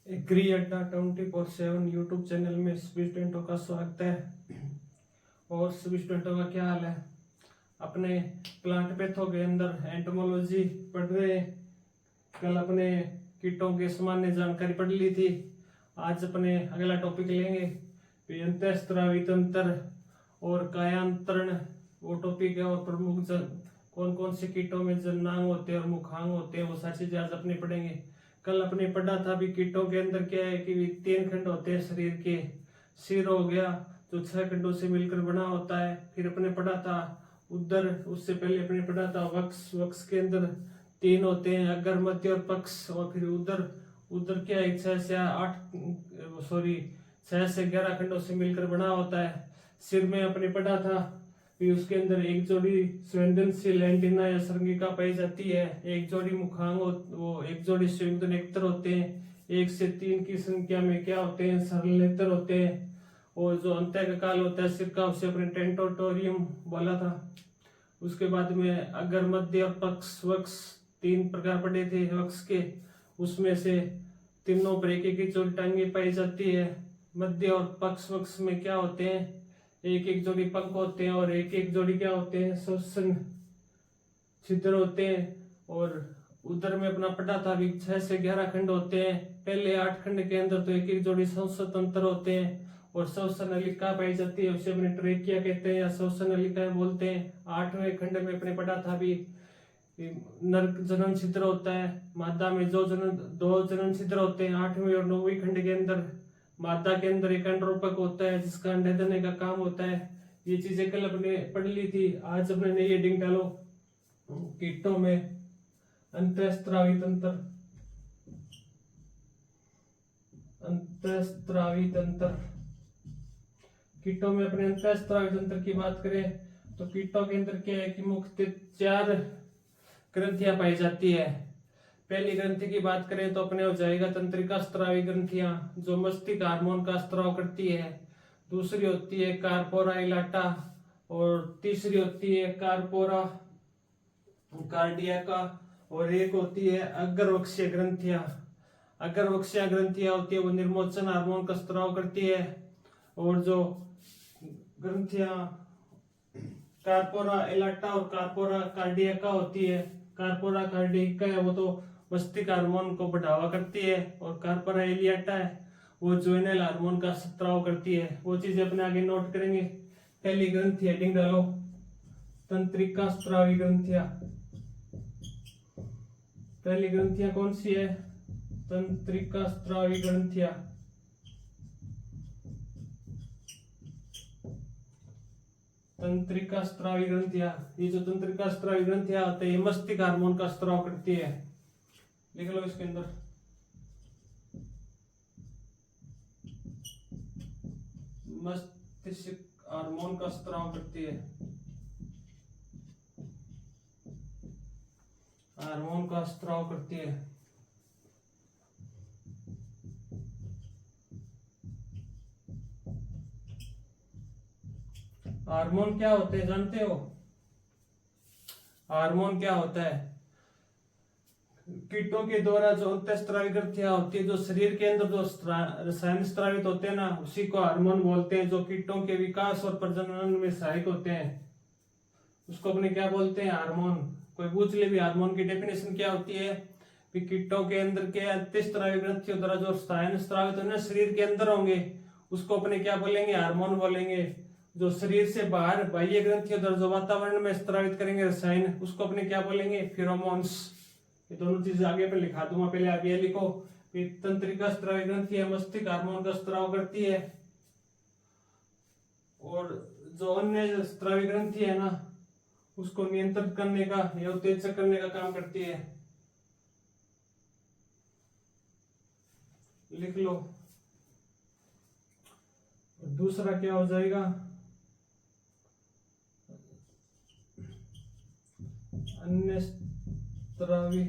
Agree अड्डा 24/7 YouTube channel में सभी स्टूडेंटों का स्वागत है। और सभी स्टूडेंटों का क्या हाल है? अपने प्लांट पैथो के अंदर एंटोमोलॉजी पढ़ रहे हैं। कल अपने कीटों के सामान्य जानकारी पढ़ ली थी। आज अपने अगला टॉपिक लेंगे अंतःस्रावी तंत्र और कायांतरण। वो टॉपिक है। और प्रमुख कौन कौन से कीटों में जननांग होते हैं और मुखांग होते हैं, वो सारी चीजें आज अपने पढ़ेंगे। कल अपने पढ़ा था भी कीटों के अंदर क्या है कि 3 खंड होते हैं शरीर के। सिर हो गया जो 6 खंडों से मिलकर बना होता है। फिर अपने पढ़ा था उदर, उससे पहले अपने पढ़ा था वक्ष। वक्ष के अंदर 3 होते हैं, अग्र मध्य और पक्ष। और फिर उदर, उदर क्या है 6 से 11 खंडों से मिलकर बना होता है। सिर में अपने पढ़ा था फिर उसके अंदर एक जोड़ी संवेदनशील एंटीना या संगिका पाई जाती है, एक जोड़ी मुखांग वो एक जोड़ी संयुक्त नेत्र होते हैं, 1 से 3 की संख्या में क्या होते हैं सरल नेत्र होते हैं। और जो अंतःकाल होता है सिर का, उसे अपने टेंटोटोरियम बोला था। उसके बाद में अगर मध्य और पक्ष वक्ष 3 प्रकार पड़े थे वक्ष के, उसमें से तीनों पर एक एक जोड़ी टांगे पाई जाती है। मध्य और पक्ष वक्ष में क्या होते हैं, एक एक जोड़ी पंख होते हैं और एक एक जोड़ी क्या होते हैं श्वसन छिद्र होते हैं। और उधर में अपना पढ़ा था भी 6 से 11 खंड होते हैं। पहले 8 खंड के अंदर तो एक एक जोड़ी श्वसन तंत्र होते हैं और श्वसन नलिका पाई जाती है, उसे अपने ट्रेकिया कहते हैं या श्वसन नलिका बोलते हैं। 8वें खंड में अपने पढ़ा था भी नर जनन छिद्र होता है। मादा में 2 जनन छिद्र होते हैं। 8वें और 9वीं खंड के अंदर मादा के अंदर एक अंडरोपक होता है जिसका अंडे देने का काम होता है। ये चीजें कल अपने पढ़ ली थी। आज अपने नई हेडिंग डालो कीटों में अंतःस्रावी तंत्र। अंतःस्रावी तंत्र, कीटों में अपने अंतःस्रावी तंत्र की बात करें तो कीटों के अंदर क्या है कि मुख्य 4 ग्रंथियां पाई जाती है। पहली ग्रंथि की बात करें तो अपने हो जाएगा तंत्रिका स्रावी ग्रंथियां जो मस्तिष्क हार्मोन का स्राव करती है। दूसरी होती है कार्पोरा इलाटा और तीसरी होती है कार्पोरा कार्डियाका और एक होती है अग्रवक्षीय ग्रंथियां। अग्रवक्षीय ग्रंथियां होती है वो निर्मोचन हार्मोन का स्राव करती है। और जो ग्रंथियां कार्पोरा इलाटा और कार्पोरा कार्डियाका होती है, कार्पोरा कार्डियाका है वो तो मस्तिष्क हार्मोन को बढ़ावा करती है और कार्पोरा इलियाटा है वो ज्वेनल हार्मोन का स्राव करती है। वो चीजें अपने आगे नोट करेंगे। पहली ग्रंथि हेडिंग डालो तंत्रिका स्रावी ग्रंथियां। पहली ग्रंथियां कौन सी है? तंत्रिका स्रावी ग्रंथियां। तंत्रिका स्रावी ग्रंथियां, ये जो तंत्रिका स्रावी ग्रंथियां होते हैं ये मस्तिष्क हार्मोन का स्राव करती है। लिख लो इसके अंदर मस्तिष्क हार्मोन का स्राव करती है, हार्मोन का स्राव करती है। हार्मोन क्या होते हैं जानते हो? हार्मोन क्या होता है? कीटों के द्वारा जो अंतःस्रावी ग्रंथियां होती है, जो शरीर के अंदर जो रसायन स्रावित होते हैं ना, उसी को हार्मोन बोलते हैं। जो कीटों के विकास और प्रजनन में सहायक होते हैं उसको अपने क्या बोलते हैं? हार्मोन। कोई पूछ ले भी हार्मोन की डेफिनेशन क्या होती है? कीटों के अंदर के अंतःस्रावी ग्रंथियों द्वारा जो रसायन स्रावित होने शरीर के अंदर होंगे उसको अपने क्या बोलेंगे? हार्मोन बोलेंगे। जो शरीर से बाहर बाह्य ग्रंथियों द्वारा जो वातावरण में स्रावित करेंगे रसायन उसको अपने क्या बोलेंगे? फेरोमोन्स। ये दोनों चीज आगे पे लिखा दूंगा, पहले आप ये लिखो। तंत्रिका स्रावी ग्रंथि है मस्तिष्क हार्मोन का स्राव करती है और जो अन्य स्रावी ग्रंथि है ना उसको नियंत्रित करने का या उत्तेजक करने का काम करती है। लिख लो। दूसरा क्या हो जाएगा? अन्य स्रावी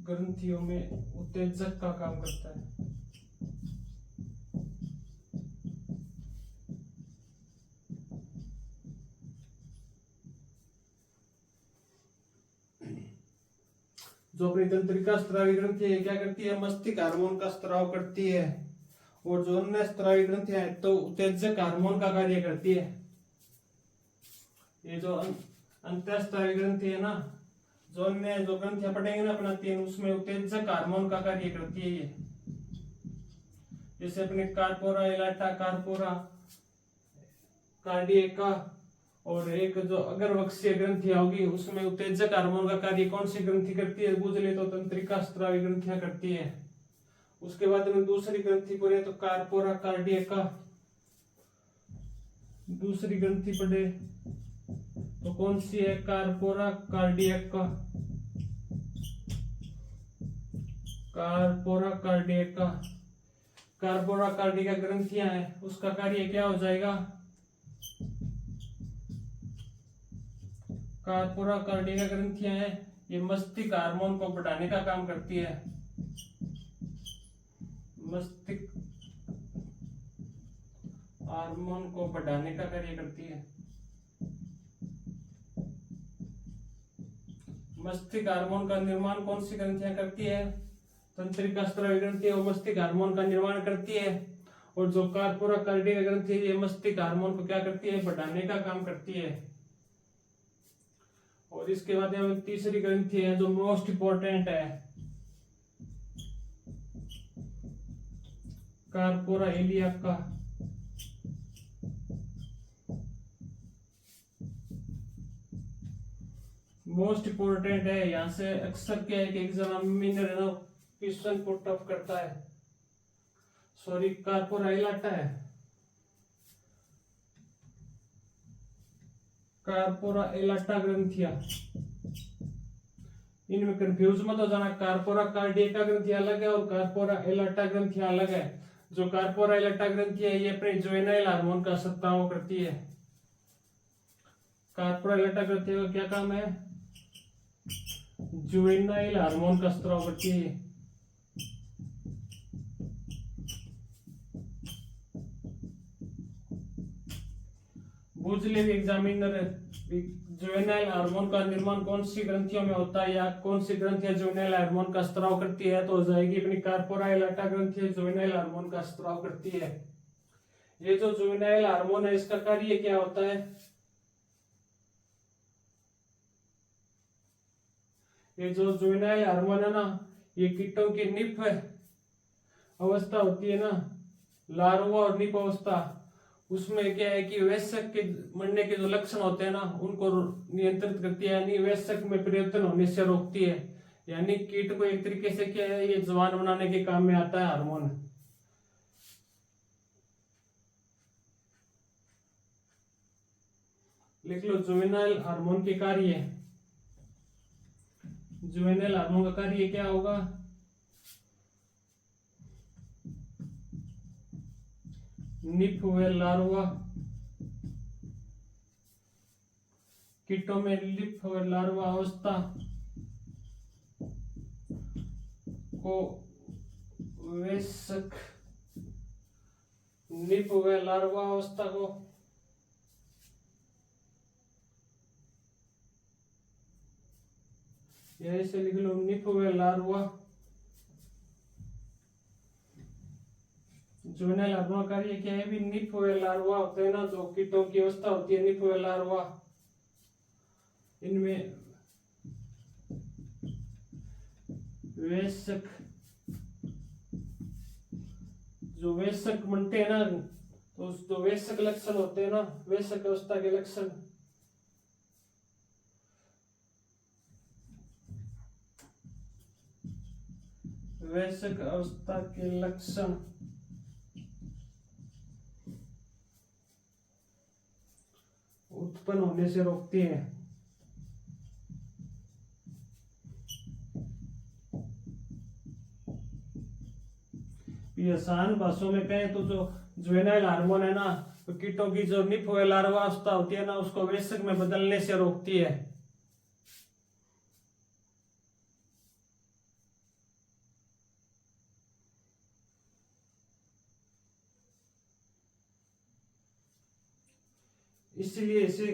ग्रंथियों में उत्तेजक का काम करता है। जो अपनी तंत्रिका स्रावी ग्रंथि है क्या करती है, मस्तिष्क हार्मोन का स्राव करती है। और जो अन्य स्रावी ग्रंथियां है तो उत्तेजक हार्मोन का कार्य करती है। ये जो अंतःस्रावी ग्रंथि है ना, जो अन्य जो ग्रंथियां पढ़ेंगे ना अपना 3, उसमें उत्तेजक हार्मोन का कार्य करती है ये। जैसे अपने कार्पोरा एलाटा, कार्पोरा कार्डियका, और एक जो अग्रवक्षीय ग्रंथि होगी उसमें उत्तेजक हार्मोन का कार्य कौन सी ग्रंथि करती है, बुझ ले तो तंत्रिका स्रावी ग्रंथियां करती है। उसके बाद में दूसरी ग्रंथि पढ़े तो कार्पोरा कार्डियका, दूसरी ग्रंथि पढ़े तो कौन सी है, कार्पोरा कार्डियका, कार्पोरा कार्डियका। कार्पोरा कार्डियका ग्रंथियां है, उसका कार्य क्या हो जाएगा, कार्पोरा कार्डियका ग्रंथियां है, ये मस्तिष्क हार्मोन को बढ़ाने का काम करती है। मस्तिष्क हार्मोन को बढ़ाने का कार्य करती है। मस्तिष्क हार्मोन का निर्माण कौन सी ग्रंथियां करती है, तंत्रिका स्रावी ग्रंथि है वो मस्तिष्क हार्मोन का निर्माण करती है। और जो कार्पोरा कार्डियका ग्रंथि है ये मस्तिष्क हार्मोन को क्या करती है, बढ़ाने का काम करती है। और इसके बाद में तीसरी ग्रंथि है जो मोस्ट इंपॉर्टेंट है, कार्पोरा इलियाका। मोस्ट इंपोर्टेंट है, यहाँ से अक्सर क्या है कि एग्जामिनर क्वेश्चन पुट अप करता है। सॉरी, कार्पोरा एलाटा है, कार्पोरा एलाटा ग्रंथिया, इनमें कंफ्यूज मत हो जाना। कार्पोरा कार्डियका ग्रंथि अलग है और कार्पोरा एलाटा ग्रंथि अलग है। जो कार्पोरा एलाटा ग्रंथि है ये अपने जुवेनाइल हार्मोन का स्राव करती है। कार्पोरा एलाटा ग्रंथि का क्या काम है, जुवेनाइल हार्मोन का स्राव करती है। पूछ ले एग्जामिनर, जुवेनाइल हार्मोन का निर्माण कौन सी ग्रंथियों में होता है या कौन सी ग्रंथियां जुवेनाइल हार्मोन का स्राव करती है, तो हो जाएगी अपनी कार्पोरा एलाटा ग्रंथि जुवेनाइल हार्मोन का स्राव करती है। ये जो जुवेनाइल हार्मोन है इसका कार्य क्या होता है, ये जो जुवेनाइल हार्मोन है ना ये कीटों की निप अवस्था होती है ना, लार्वा और निप अवस्था, उसमें क्या है कि वयस्क के मरने के जो लक्षण होते हैं ना उनको नियंत्रित करती है, यानी वयस्क में परिवर्तन होने से रोकती है। यानी कीट को एक तरीके से क्या है, ये जवान बनाने के काम में आता है हार्मोन। लिख लो जुवेनाइल हार्मोन के कार्य। जुवेनाइल हार्मोन का कार्य क्या होगा, निप हुए लार्वा, कीटों में लिप हुए लार्वा अवस्था को वयस्क, निप हुए लार्वा अवस्था को यही से लिख लो, निप हुए लार्वा। जुवेनाइल हार्मोन कार्य क्या है भी, निप हुए लार्वा होते हैं ना जो कीटों की अवस्था होती है, निप हुए लार्वा, इनमें वयस्क, जो वयस्क बनते हैं ना तो जो वयस्क लक्षण होते हैं ना, वयस्क अवस्था के लक्षण, वयस्क अवस्था के लक्षण उत्पन्न होने से रोकती है। आसान भाषाओं में कहें तो जो जुवेनाइल हार्मोन है ना तो कीटों की जो निप हुए लार्वा अवस्था होती है ना उसको वयस्क में बदलने से रोकती है। इसलिए इसे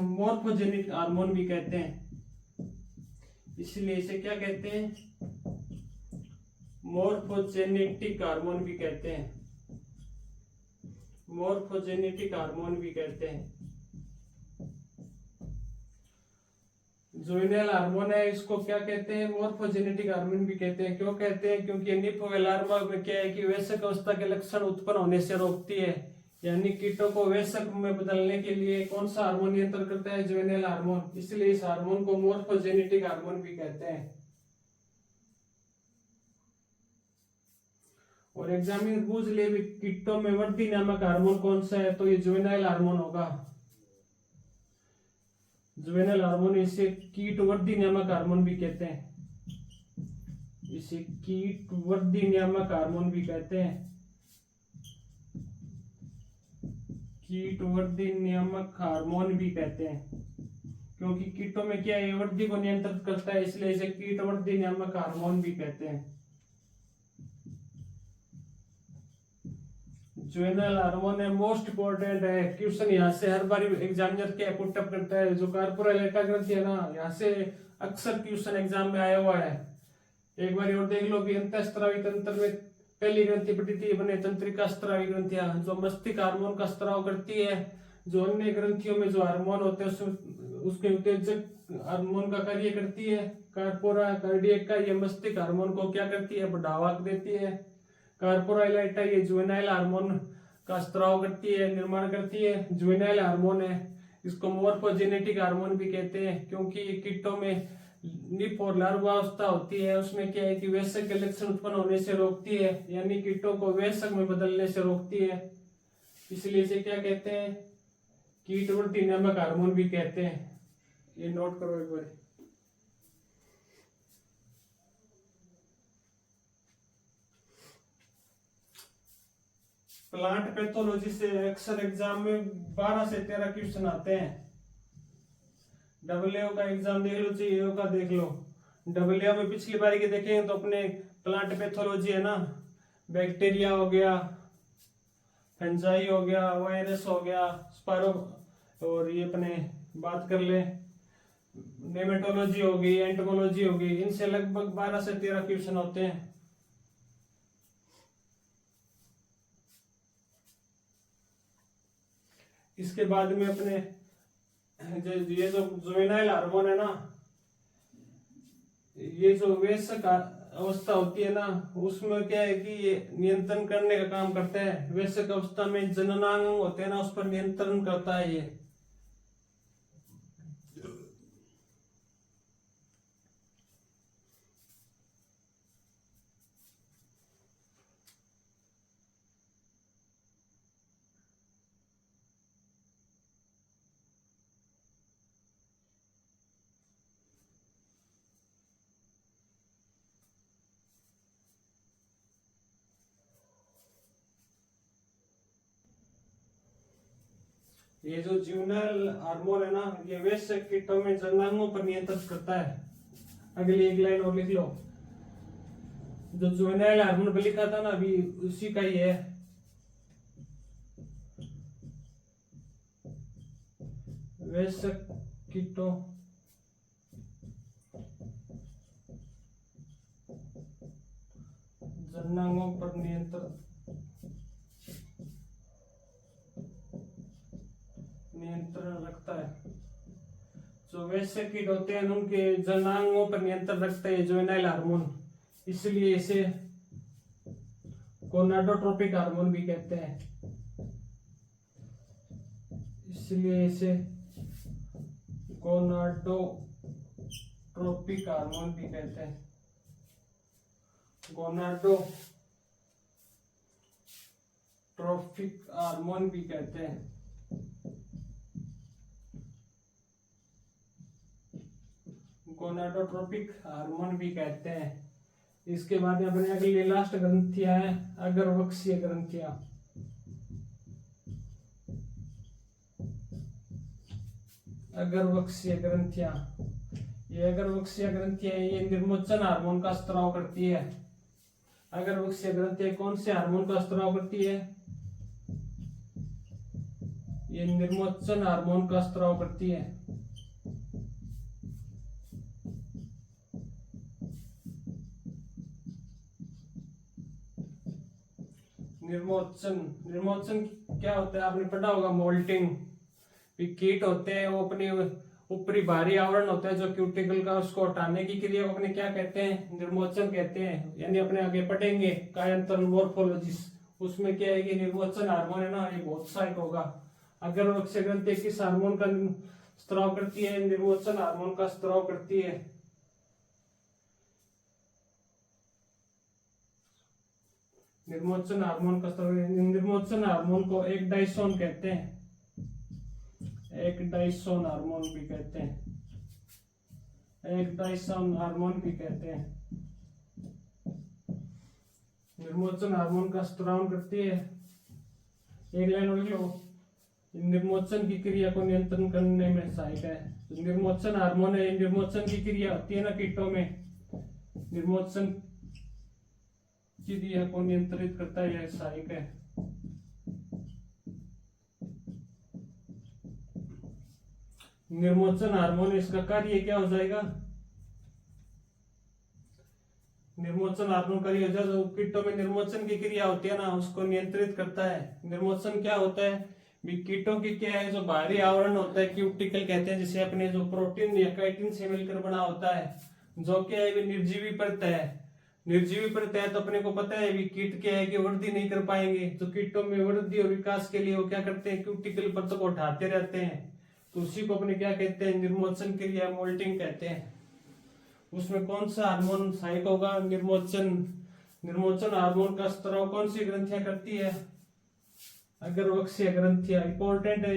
मॉर्फोजेनिक हार्मोन भी कहते हैं। इसलिए इसे क्या कहते हैं, मोर्फोजेनेटिक हार्मोन भी कहते हैं, मोर्फोजेनेटिक हार्मोन भी कहते हैं। जुवेनाइल हार्मोन है, इसको क्या कहते हैं, मोर्फोजेनेटिक हार्मोन भी कहते हैं। क्यों कहते हैं, क्योंकि निम्फोवेलार्वा में क्या है कि वयस्क अवस्था के लक्षण उत्पन्न होने से रोकती है, यानी कीटों को वयस्क में बदलने के लिए कौन सा हार्मोन नियंत्रण करता है, जुवेनाइल हार्मोन। इसलिए इस हार्मोन को मोर्फोजेनेटिक हार्मोन भी कहते हैं। और एग्जामिनर पूछ ले भी कीटों में वृद्धि नामक हार्मोन कौन सा है, तो ये जुवेनाइल हार्मोन होगा। जुवेनाइल हार्मोन, इसे कीट वृद्धि नामक हार्मोन भी कहते हैं, इसे कीट वृद्धि नामक हार्मोन भी कहते हैं, कीट वृद्धि नियामक हार्मोन भी कहते हैं। क्योंकि कीटों में क्या है, वृद्धि को नियंत्रित करता है, इसलिए इसे कीट वृद्धि नियामक हार्मोन भी कहते हैं। जुवेनाइल हार्मोन है, मोस्ट इंपोर्टेंट है। क्वेश्चन यहाँ से हर बार एग्जामिनर क्या पुटअप करता है, जो कार्पोरल एटा ग्रंथि है ना, यहाँ से अक्सर क्वेश्चन एग्जाम में आया हुआ है। एक बार और देख लो भी, अंतःस्रावी तंत्र में पहली ग्रंथि पढ़ी थी बने तंत्रिका स्रावी ग्रंथियां, जो मस्तिष्क हार्मोन का स्राव करती है। जो अन्य ग्रंथियों में जो हार्मोन होते हैं उसके उत्तेजक हार्मोन का कार्य करती है। कार्पोरा कार्डियक का ये मस्तिष्क हार्मोन को क्या करती है, बढ़ावा देती है। कार्पोराइल एटा ये जुवेनाइल हार्मोन का स्राव करती है, निर्माण करती है, जुवेनाइल हार्मोन है। इसको मोर्फोजेनेटिक हार्मोन भी कहते हैं, क्योंकि ये कीटों में निप और लार्वावस्था होती है, उसमें क्या है कि वयस्क के लक्षण उत्पन्न होने से रोकती है, यानी कीटों को वयस्क में बदलने से रोकती है। इसलिए इसे क्या कहते हैं, कीट वृद्धि नामक हार्मोन भी कहते हैं। ये नोट करो एक बार। प्लांट पैथोलॉजी से अक्सर एग्जाम में 12 से 13 क्वेश्चन आते हैं। डब्ल्यू का एग्जाम देख लो, चाहिए का देख लो। डब्ल्यू में पिछली बार के देखें तो अपने प्लांट पैथोलॉजी है ना, बैक्टीरिया हो गया, फंजाई हो गया, वायरस हो गया, स्पायरो, और ये अपने बात कर ले नेमेटोलॉजी होगी, एंटोमोलॉजी होगी, इनसे लगभग 12 से 13 क्वेश्चन होते हैं। इसके बाद में अपने ये जो जुवेनाइल हार्मोन है ना, ये जो वयस्क अवस्था होती है ना, उसमें क्या है कि ये नियंत्रण करने का काम करता है। वयस्क अवस्था में जननांग होते हैं ना, उस पर नियंत्रण करता है ये। ये जो जुवेनाइल हार्मोन है ना, ये वयस्क कीटों में जननांगों पर नियंत्रण करता है। अगली एक लाइन और लिख लो, जो जुवेनाइल हार्मोन पे लिखा था ना अभी, उसी का ही है। वयस्क कीटों जननांगों पर नियंत्रण रखता है। जो वयस्क कीट होते हैं उनके जननांगों पर नियंत्रण रखता है जुवेनाइल हार्मोन, इसलिए इसे गोनाडोट्रोपिक हार्मोन भी कहते हैं। इसलिए इसे गोनाडोट्रोपिक हार्मोन भी कहते हैं। गोनाडोट्रोपिक हार्मोन भी कहते हैं। गोनाडोट्रोपिक हार्मोन भी कहते हैं। इसके बाद में अपने अगली लास्ट ग्रंथियां हैं, अग्रवक्षीय ग्रंथियां। अग्रवक्षीय ग्रंथियां, ये अग्रवक्षीय ग्रंथियां ये निर्मोचन हार्मोन का स्राव करती है। अग्रवक्षीय ग्रंथियां कौन से हार्मोन का स्राव करती है, ये निर्मोचन हार्मोन का स्राव करती है। निर्मोचन। निर्मोचन क्या होता है, आपने पढ़ा होगा मोल्टिंग। कीट होते हैं वो अपने ऊपरी बाहरी आवरण होता है जो क्यूटिकल का, उसको हटाने की क्रिया को अपने क्या कहते हैं, निर्मोचन कहते हैं। यानी अपने आगे पढ़ेंगे कायांतरण मोर्फोलॉजिस, उसमें क्या है कि निर्मोचन हार्मोन है ना, ये बहुत सहायक होगा। अगर वक्ष ग्रंथि किस हार्मोन का स्त्राव करती है, निर्मोचन हार्मोन का स्त्राव करती है। निर्मोचन हार्मोन का स्त्राव, निर्मोचन हार्मोन को एक डाइसोन कहते हैं, एक डाइसोन हार्मोन भी कहते हैं, एक डाइसोन हार्मोन भी कहते हैं। निर्मोचन हार्मोन का स्त्राव करती है। एक लाइन और लो, निर्मोचन की क्रिया को नियंत्रण करने में सहायक है। तो निर्मोचन हार्मोन है, निर्मोचन की क्रिया होती है ना कीटों में, निर्मोचन की क्रिया को नियंत्रित करता है, यह सहायक है। निर्मोचन हार्मोन, इसका कार्य क्या हो जाएगा, निर्मोचन हार्मोन कार्य हो जाएगा, जो कीटों में निर्मोचन की क्रिया होती है ना उसको नियंत्रित करता है। निर्मोचन क्या होता है, कीटों की क्या है, जो बाहरी आवरण होता है क्यूटिकल कहते हैं, जिसे अपने जो प्रोटीन या काइटिन से मिलकर बना होता है, जो क्या है निर्जीवी परत है। निर्जीवी परत है तो अपने को पता है कीट क्या है कि वृद्धि नहीं कर पाएंगे, तो कीटों में वृद्धि और विकास के लिए वो क्या करते हैं, क्यूटिकल परत को उठाते रहते हैं। तो उसी को अपने क्या कहते हैं, निर्मोचन क्रिया मोल्टिंग कहते हैं। उसमें कौन सा हार्मोन सहायक होगा, निर्मोचन। निर्मोचन हार्मोन का स्त्राव कौन सी ग्रंथियां करती है, अग्रवक्षीय ग्रंथियां, इंपॉर्टेंट है।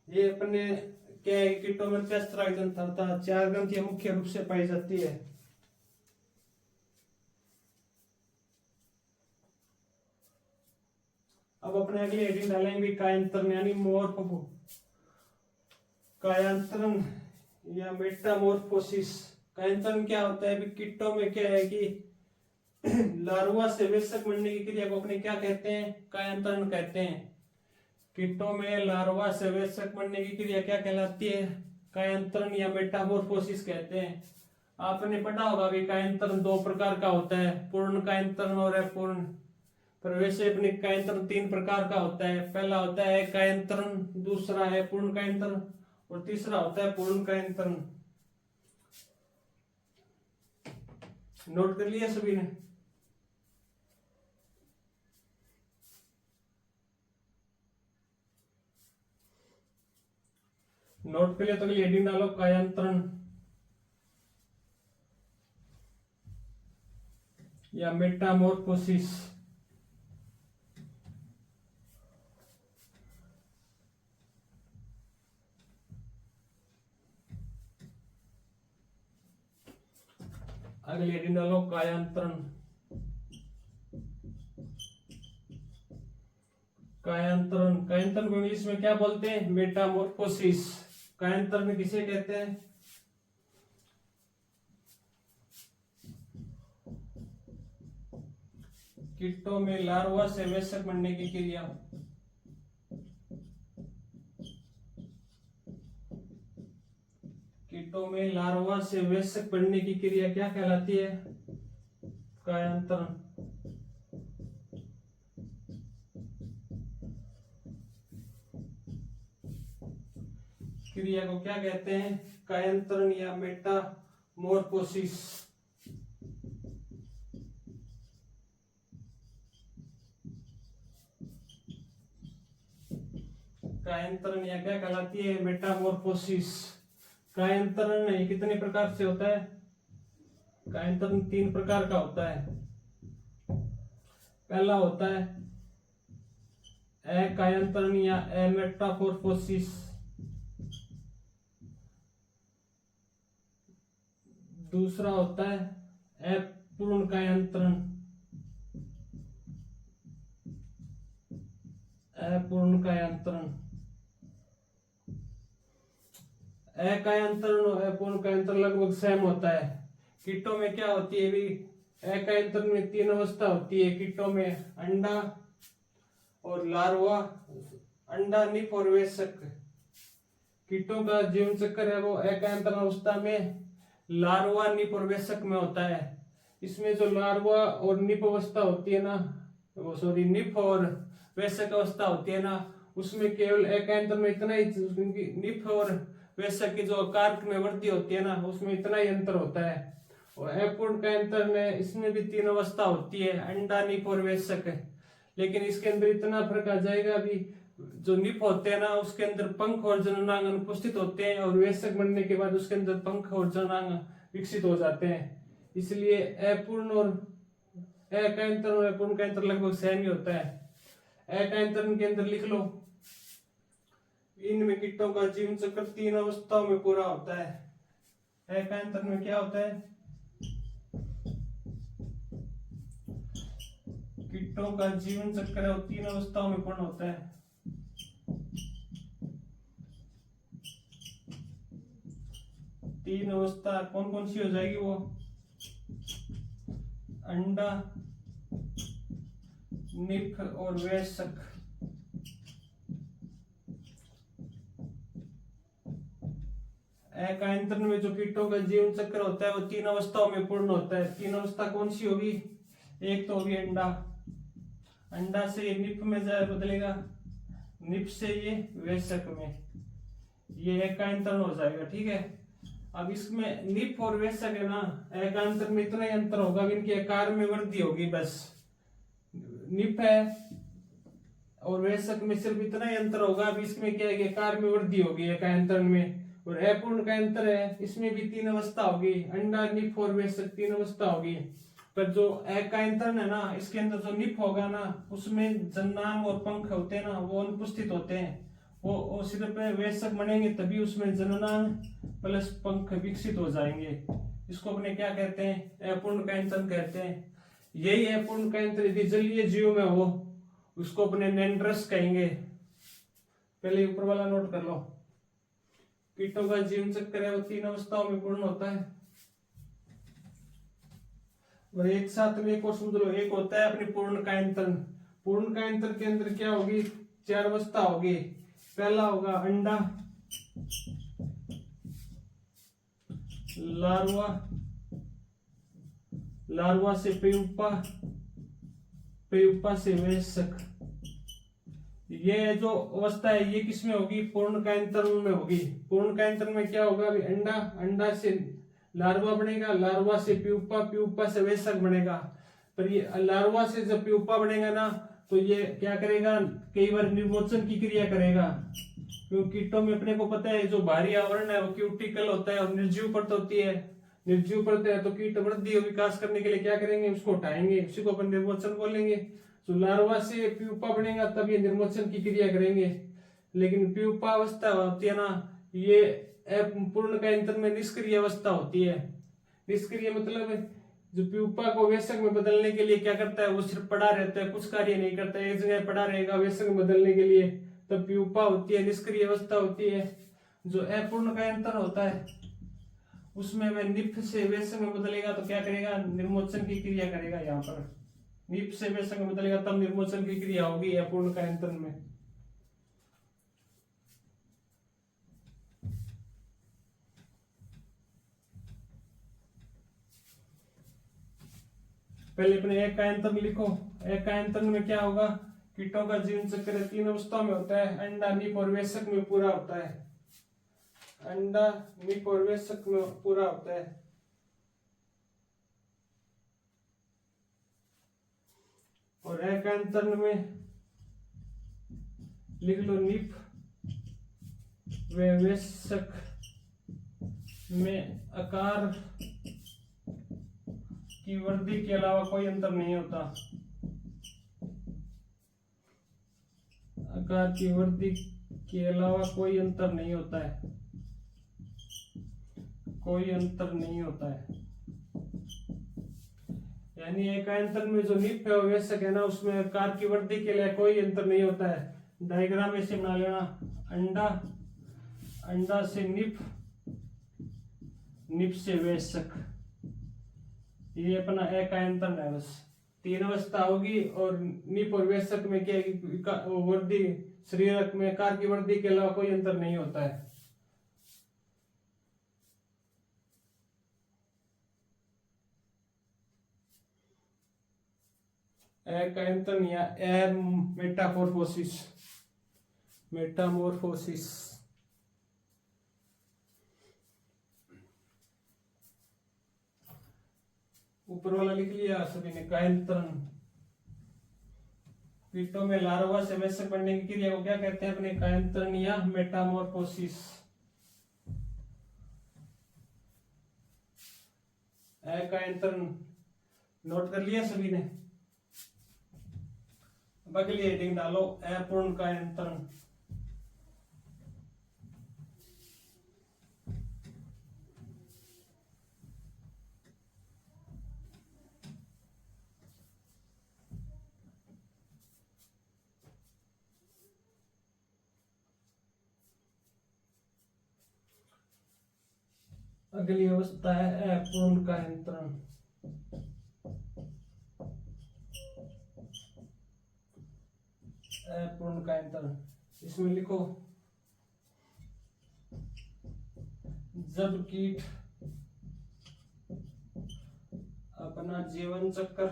ये अपने क्या है, कीटों में किस तरह ग्रंथ, 4 ग्रंथियां मुख्य रूप से पाई जाती है। अब अपने अगली हेडिंग डालेंगे कायांतरण यानी मोर्फो, कायांतरण या मेटामोर्फोसिस। कायांतरण क्या होता है, कीटों में क्या है कि लार्वा से वयस्क बनने की क्रिया को अपने क्या कहते हैं, कायांतरण कहते हैं। कीटों में लार्वा से वयस्क बनने की क्रिया क्या कहलाती है, कायांतरण या मेटामोर्फोसिस कहते हैं। आपने पढ़ा होगा कि कायांतरण 2 प्रकार का होता है, पूर्ण कायांतरण और अपूर्ण। पर वैसे अपने कायांतरण 3 प्रकार का होता है। पहला होता है कायांतरण, दूसरा है पूर्ण कायांतरण और तीसरा होता है पूर्ण कायांतरण। नोट कर लिया सभी ने। नोट के लिए तो हेडिंग डालो कायांतरण या मेटामोर्फोसिस। अगली हेडिंग डालो कायांतरण। कायांतरण, कायांतरण को इंग्लिश में क्या बोलते हैं, मेटामोर्फोसिस। कायांतरण किसे कहते हैं, कीटों में लार्वा से वयस्क बनने की क्रिया। कीटों में लार्वा से वयस्क बनने की क्रिया क्या कहलाती है, कायांतरण। क्रिया को क्या कहते हैं, कायांतरण या मेटामोर्फोसिस। कायांतरण या क्या कहलाती है, मेटामोर्फोसिस। कायांतरण ये कितने प्रकार से होता है, कायांतरण 3 प्रकार का होता है। पहला होता है अकायांतरण या अमेटामोर्फोसिस। दूसरा होता है अपूर्ण कायांतरण, अपूर्ण कायांतरण। अकायांतरण और अपूर्ण कायांतरण लगभग सेम होता है। कीटों में क्या होती है भी, अकायांतरण में 3 अवस्था होती है कीटों में, अंडा और लार्वा, अंडा, निप और वयस्क। कीटों का जीवन चक्र है वो अकायांतरण अवस्था में लार्वा, निप और वयस्क में होता है। इसमें जो लार्वा और निप अवस्था होती है ना, वो सॉरी निप और वयस्क अवस्था होती है ना, उसमें केवल एकांतर में इतना ही, निप और वयस्क की जो कार्क में वृद्धि होती है ना, उसमें इतना ही अंतर होता है। और अपूर्ण कांतर में इसमें भी 3 अवस्था होती है, अंडा, निप और वयस्क। लेकिन इसके अंदर इतना फर्क आ जाएगा, अभी जो निप होते हैं ना उसके अंदर पंख और जननांग अनुपस्थित होते हैं, और वयस्क बनने के बाद उसके अंदर पंख और जननांग विकसित हो जाते हैं। इसलिए अपूर्ण और अकांतर और अपूर्ण कांतर लगभग सेम ही होता है। अकांतर के अंदर लिख लो, इनमें कीटों का जीवन चक्र 3 अवस्थाओं में पूरा होता है। अकांतर में क्या होता है, कीटों का जीवन चक्र है वो 3 अवस्थाओं में पूर्ण होता है। तीन अवस्था कौन कौन सी हो जाएगी, वो अंडा, निप और वयस्क। एकांतर में जो कीटों का जीवन चक्र होता है वो 3 अवस्थाओं में पूर्ण होता है। 3 अवस्था कौन सी होगी, एक तो होगी अंडा, अंडा से ये निप में जाए बदलेगा, निप से ये वयस्क में, ये एकांतर हो जाएगा। ठीक है, अब इसमें निप और वयस्क है ना, एकांतर में इतना ही अंतर होगा, इनके आकार में वृद्धि होगी बस। निप है और वयस्क में सिर्फ इतना ही अंतर होगा, अब इसमें क्या है, आकार में वृद्धि होगी एकांतर में। और अपूर्ण का अंतर है, इसमें भी 3 अवस्था होगी, अंडा, निप और वयस्क 3 अवस्था होगी। पर जो एकांतर है ना, इसके अंदर जो निप होगा ना, उसमें जननांग और पंख होते हैं ना, वो अनुपस्थित होते हैं। वो सिर्फ वयस्क बनेंगे तभी उसमें जननांग प्लस पंख विकसित हो जाएंगे। इसको अपने क्या कहते हैं, अपूर्ण कांतर कहते हैं। यही अपूर्ण कांतर यदि जलीय जीव में हो उसको अपने नेंड्रस कहेंगे। पहले ऊपर वाला नोट कर लो, कीटों का जीवन चक्र है वो 3 अवस्थाओं में पूर्ण होता है। और एक साथ में एक और समझ लो, एक होता है अपनी पूर्ण कांतर। पूर्ण कांतर के अंदर क्या होगी, 4 अवस्था होगी। पहला होगा अंडा, लार्वा, लार्वा से प्यूपा, प्यूपा से वयस्क। ये जो अवस्था है ये किसमें होगी, पूर्ण कांतर में होगी। पूर्ण कांतर में क्या होगा, अभी अंडा, अंडा से लार्वा बनेगा, लार्वा से प्यूपा, प्यूपा से वयस्क बनेगा। पर ये लार्वा से जब प्यूपा बनेगा ना, तो ये क्या करेगा, कई बार निर्मोचन की क्रिया करेगा। क्योंकि कीटों में अपने को पता है जो बाहरी आवरण है वो क्यूटिकल होता है और निर्जीव परत होती है। निर्जीव परत है तो कीट वृद्धि और विकास करने के लिए क्या करेंगे, उसको हटाएंगे, उसी को अपन निर्मोचन बोलेंगे। तो लार्वा से प्यूपा बनेगा तब ये निर्मोचन की क्रिया करेंगे। लेकिन प्यूपा अवस्था होती है ना, ये पूर्ण कांतर में निष्क्रिय अवस्था होती है। निष्क्रिय मतलब जो प्यूपा को वयस्क में बदलने के लिए क्या करता है, वो सिर्फ पड़ा रहता है, कुछ कार्य नहीं करता है, एक जगह पड़ा रहेगा वयस्क में बदलने के लिए, तब प्यूपा होती है, निष्क्रिय अवस्था होती है। जो अपूर्ण कांतर होता है उसमें वह निप से वयस्क में बदलेगा तो क्या करेगा, निर्मोचन की क्रिया करेगा। यहाँ पर निप से वयस्क में बदलेगा तब निर्मोचन की क्रिया होगी अपूर्ण कांतर में। पहले अपने एक कांतर में लिखो, एक कांतर में क्या होगा, कीटों का जीवन चक्र 3 अवस्थाओं में होता है, अंडा, निप और वयस्क में पूरा होता है। अंडा, निप और वयस्क में पूरा होता है। और एकांतर में लिख लो, निप व वयस्क में आकार की वृद्धि के अलावा कोई अंतर नहीं होता। आकार की वृद्धि के अलावा कोई अंतर नहीं होता है, कोई अंतर नहीं होता है। यानी एकांतर में जो निप है वयस्क है ना, उसमें आकार की वृद्धि के लिए कोई अंतर नहीं होता है। डायग्राम ऐसे बना लेना, अंडा, अंडा से निप, निप से वयस्क, ये अपना एकांतर है। बस 3 अवस्था होगी और निप और वयस्क में क्या वृद्धि, शरीरक में आकार की वृद्धि के अलावा कोई अंतर नहीं होता है। एकांतरण या एयर मेटामॉर्फोसिस। मेटामॉर्फोसिस ऊपर वाला लिख लिया सभी ने। कायांतरण कीटों में लार्वा से वयस्क बनने की क्रिया को क्या कहते हैं अपने? कायांतरण या मेटामॉर्फोसिस। कायांतरण नोट कर लिया सभी ने। अब अगली हेडिंग डालो, अपूर्ण कायांतरण। अगली अवस्था है अपूर्ण कायांतरण। अपूर्ण कायांतरण इसमें लिखो, जब कीट अपना जीवन चक्र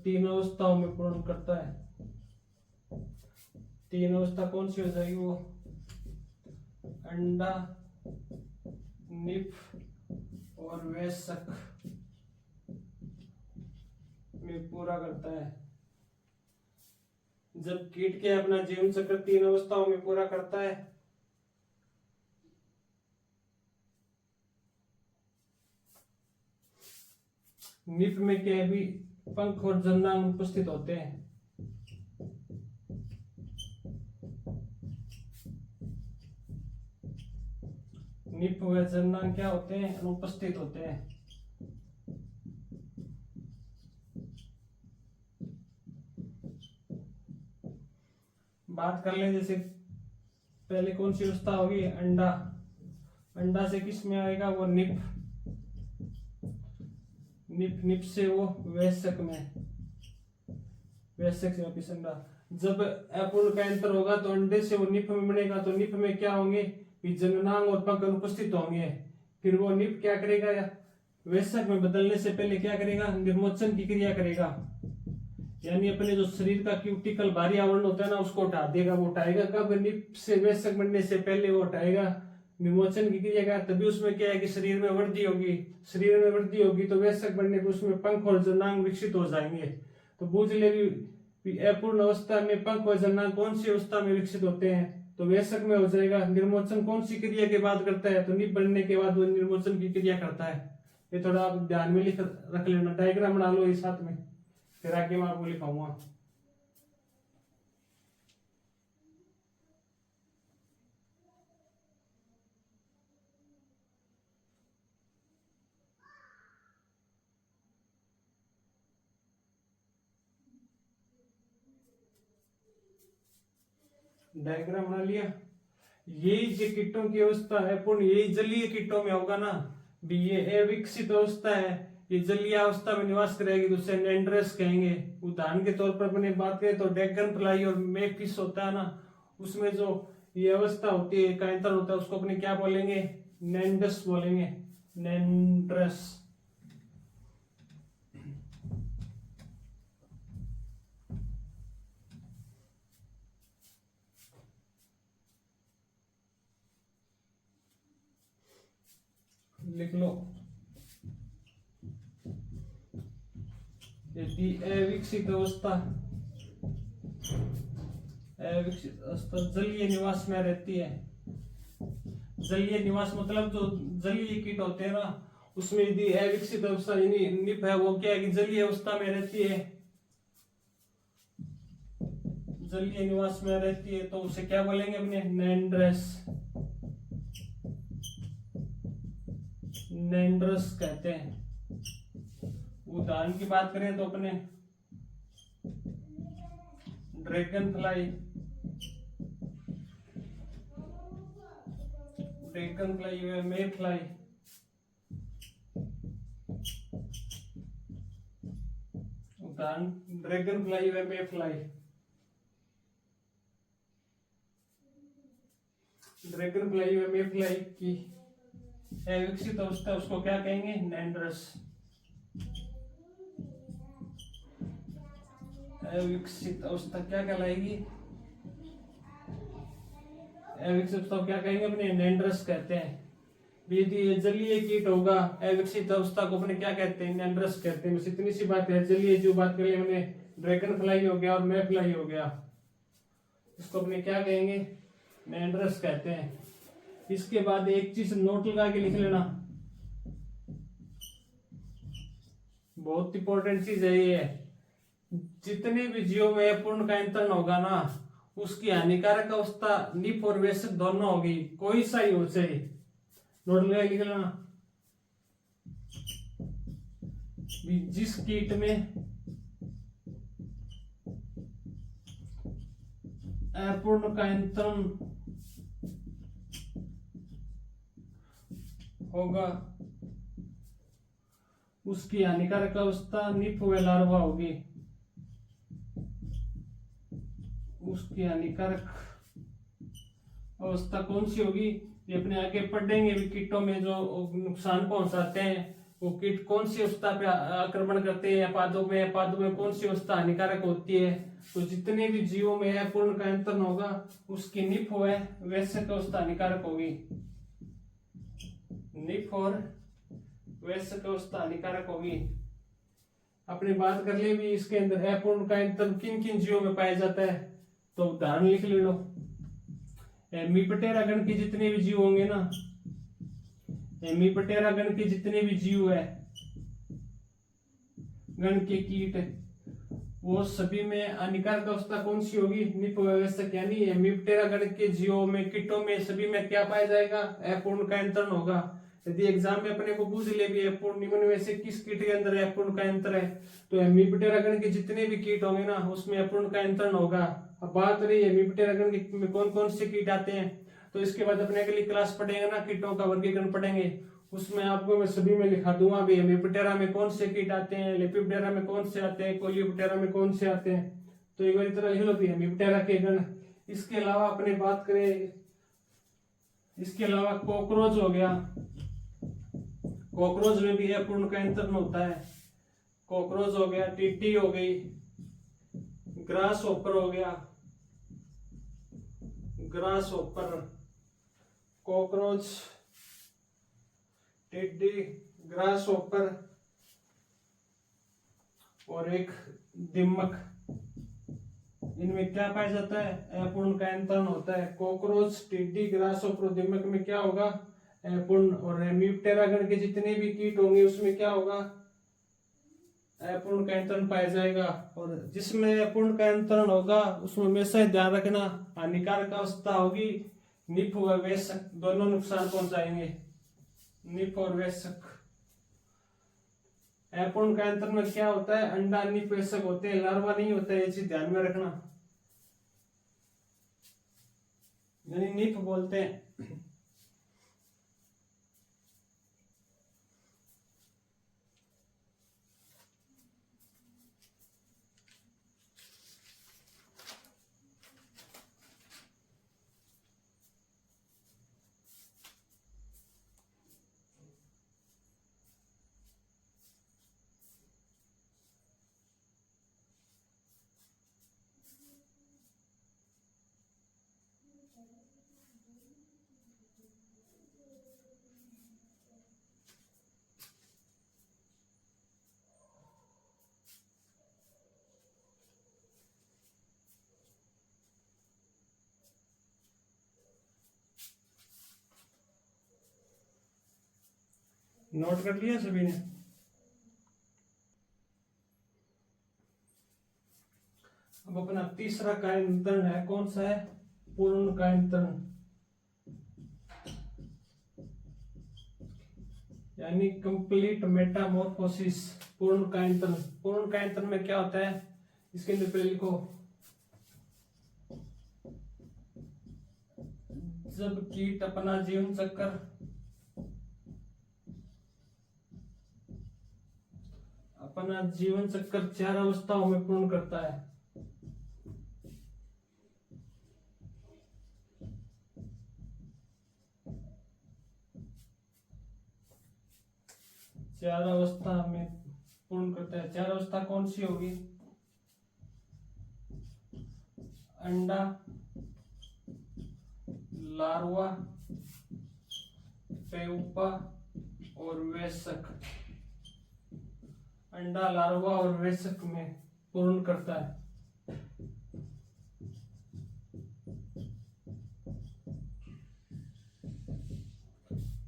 तीन अवस्थाओं में पूर्ण करता है। तीन अवस्था कौन सी हो जाएगी? वो अंडा, निप और वयस्क में पूरा करता है। जब कीट के अपना जीवन चक्र तीन अवस्थाओं में पूरा करता है, निप में क्या भी पंख और जननांग उपस्थित होते हैं। निप व जननांग क्या होते हैं? अनुपस्थित होते हैं। बात कर ले, जैसे पहले कौन सी अवस्था होगी? अंडा। अंडा से किस में आएगा? वो निप। निप से वो वयस्क में, वयस्क से वापिस अंडा। जब अपूर्ण कायांतरण होगा तो अंडे से वो निप में बनेगा, तो निप में क्या होंगे? जननांग और पंख अनुपस्थित होंगे। फिर वो निप क्या करेगा? वयस्क में बदलने से पहले क्या करेगा? निर्मोचन की क्रिया करेगा, यानी अपने जो शरीर का क्यूटिकल बाहरी आवरण होता है ना, उसको हटा देगा। वो हटाएगा कब? निप से वयस्क बनने से पहले वो हटाएगा, विमोचन की क्रिया का। तभी उसमें क्या है कि शरीर में वृद्धि होगी। शरीर में वृद्धि होगी तो वयस्क बनने पर उसमें पंख और जननांग विकसित हो जाएंगे। तो बूझ ले भी अपूर्ण अवस्था में पंख और जननांग कौन सी अवस्था में विकसित होते हैं? तो वयस्क में हो जाएगा। निर्मोचन कौन सी क्रिया के बाद करता है? तो निप बनने के बाद वो निर्मोचन की क्रिया करता है। ये थोड़ा आप ध्यान में लिख रख लेना, डायग्राम बना लो इस साथ में, फिर आगे मैं आपको लिखाऊंगा। डायग्राम बना लिया। यही जो कीटों की अवस्था है पूर्ण, यही जलीय कीटों में होगा ना भी। ये अविकसित अवस्था है, ये जलीय अवस्था में निवास करेगी, तो उसे नेंड्रस कहेंगे। उदाहरण के तौर पर अपने बात करें तो ड्रैगन फ्लाई और मेफिस होता है ना, उसमें जो ये अवस्था होती है, कायांतरण होता है, उसको अपने क्या बोलेंगे? नेंड्रस बोलेंगे। नेंड्रस। लिख लो, यदि अविकसित अवस्था जलीय निवास में रहती है। जलीय निवास मतलब जो जलीय कीट होते हैं ना, उसमें यदि अविकसित अवस्था यानी निप है, वो क्या है कि जलीय अवस्था में रहती है। जलीय निवास में रहती है तो उसे क्या बोलेंगे अपने? नेंड्रस। नेंड्रस कहते हैं। उदाहरण की बात करें तो अपने ड्रैगन फ्लाई, व मे फ्लाई, उदाहरण ड्रैगन फ्लाई व मे फ्लाई। ड्रैगन फ्लाई व मे फ्लाई की अविकसित अवस्था उसको क्या कहेंगे? नैंड्रस। अविकसित अवस्था क्या कहलाएगी? अविकसित अवस्था क्या कहेंगे अपने? नैंड्रस कहते हैं। यदि ये जलीय कीट होगा, अविकसित अवस्था को अपने क्या कहते हैं? नैंड्रस कहते हैं। बस इतनी सी बात है। जलीय जो बात करें हमने, ड्रैगन फ्लाई हो गया और मे फ्लाई हो गया, इसको अपने क्या कहेंगे? नैंड्रस कहते हैं। इसके बाद एक चीज नोट लगा के लिख लेना, बहुत इंपॉर्टेंट चीज है ये। जितने भी जीवों में अपूर्ण का इंतरण होगा ना, उसकी हानिकारक अवस्था निप और वेशक दोनों होगी, कोई सा ही हो चाहे। नोट लगा लिख लेना। जिस कीट में अपूर्ण का इंतरण होगा, उसकी हानिकारक अवस्था निप व लार्वा होगी। उसकी हानिकारक अवस्था कौन सी होगी? ये अपने आगे पढ़ेंगे भी। कीटों में जो नुकसान पहुंचाते हैं वो कीट कौन सी अवस्था पे आक्रमण करते हैं, पादों में कौन सी अवस्था हानिकारक होती है। तो जितने भी जीवों में अपूर्ण का इंतरण होगा, उसकी निप व वयस्क अवस्था हानिकारक होगी। निप और वयस्क अवस्था हानिकारक होगी। अपनी बात कर ले भी, इसके अंदर अपूर्ण का इंतरण किन किन जीवों में पाया जाता है, तो उदाहरण लिख ले लो। मीपटेरा गण के जितने भी जीव होंगे ना, मीपटेरा गण के जितने भी जीव है, गण के कीट, वो सभी में हानिकारक अवस्था कौन सी होगी? निप व्यवस्थक। यानी मीपटेरा गण के जीवों में, कीटों में, सभी में क्या पाया जाएगा? अपूर्ण का इंतरण होगा। यदि एग्जाम में अपने को पूछ ले भी अपूर्ण निम्न में से किस कीट के अंदर अपूर्ण का इंतरण है, तो मीपटेरा गण के जितने भी कीट होंगे ना, उसमें अपूर्ण का इंतरण होगा। अब बात रही है मीपटेरा गण में कौन कौन से कीट आते हैं, तो इसके बाद अपने अगली क्लास पढ़ेंगे ना, कीटों का वर्गीकरण पढ़ेंगे, उसमें आपको मैं सभी में लिखा दूंगा भी। मीपटेरा में कौन से कीट आते हैं, लेपिपटेरा में कौन से आते हैं, कोलियोप्टेरा में कौन से आते हैं, तो एक बार इतना लिख लो भी मीपटेरा के गण। इसके अलावा अपने बात करें, इसके अलावा कॉकरोच हो गया। कॉकरोच में भी अपूर्ण का इंतरण होता है। कॉकरोच हो गया, टीटी हो गई, ग्रास होपर हो गया, ग्रास होपर, कॉकरोच, टिड्डी, ग्रास होपर और एक दीमक, इनमें क्या पाया जाता है? अपूर्ण का इंतरण होता है। कॉकरोच, टिड्डी, ग्रास होपर, दीमक में क्या होगा? अपूर्ण। और मीपटेरा गण के जितने भी कीट होंगे उसमें क्या होगा? अपूर्ण का इंतरण पाया जाएगा। और जिसमें अपूर्ण का इंतरण होगा उसमें हमेशा ध्यान रखना, हानिकारक अवस्था होगी, निप व वयस्क दोनों नुकसान पहुंचाएंगे। निप और वयस्क। अपूर्ण का इंतरण में क्या होता है? अंडा निप वयस्क होते हैं, लार्वा नहीं होता है, ये चीज ध्यान में रखना। यानी निप बोलते हैं। नोट कर लिया सभी ने? अब अपना तीसरा कायांतरण है, कौन सा है? पूर्ण कायांतरण, यानी कंप्लीट मेटामॉर्फोसिस। पूर्ण कायांतरण। पूर्ण कायांतरण में क्या होता है? इसके अंदर पहले लिखो, जब कीट अपना जीवन चक्र चार अवस्थाओं में पूर्ण करता है। चार अवस्था में पूर्ण करता है। चार अवस्था कौन सी होगी? अंडा, लार्वा, प्यूपा और वयस्क। अंडा, लार्वा और वयस्क में पूर्ण करता है।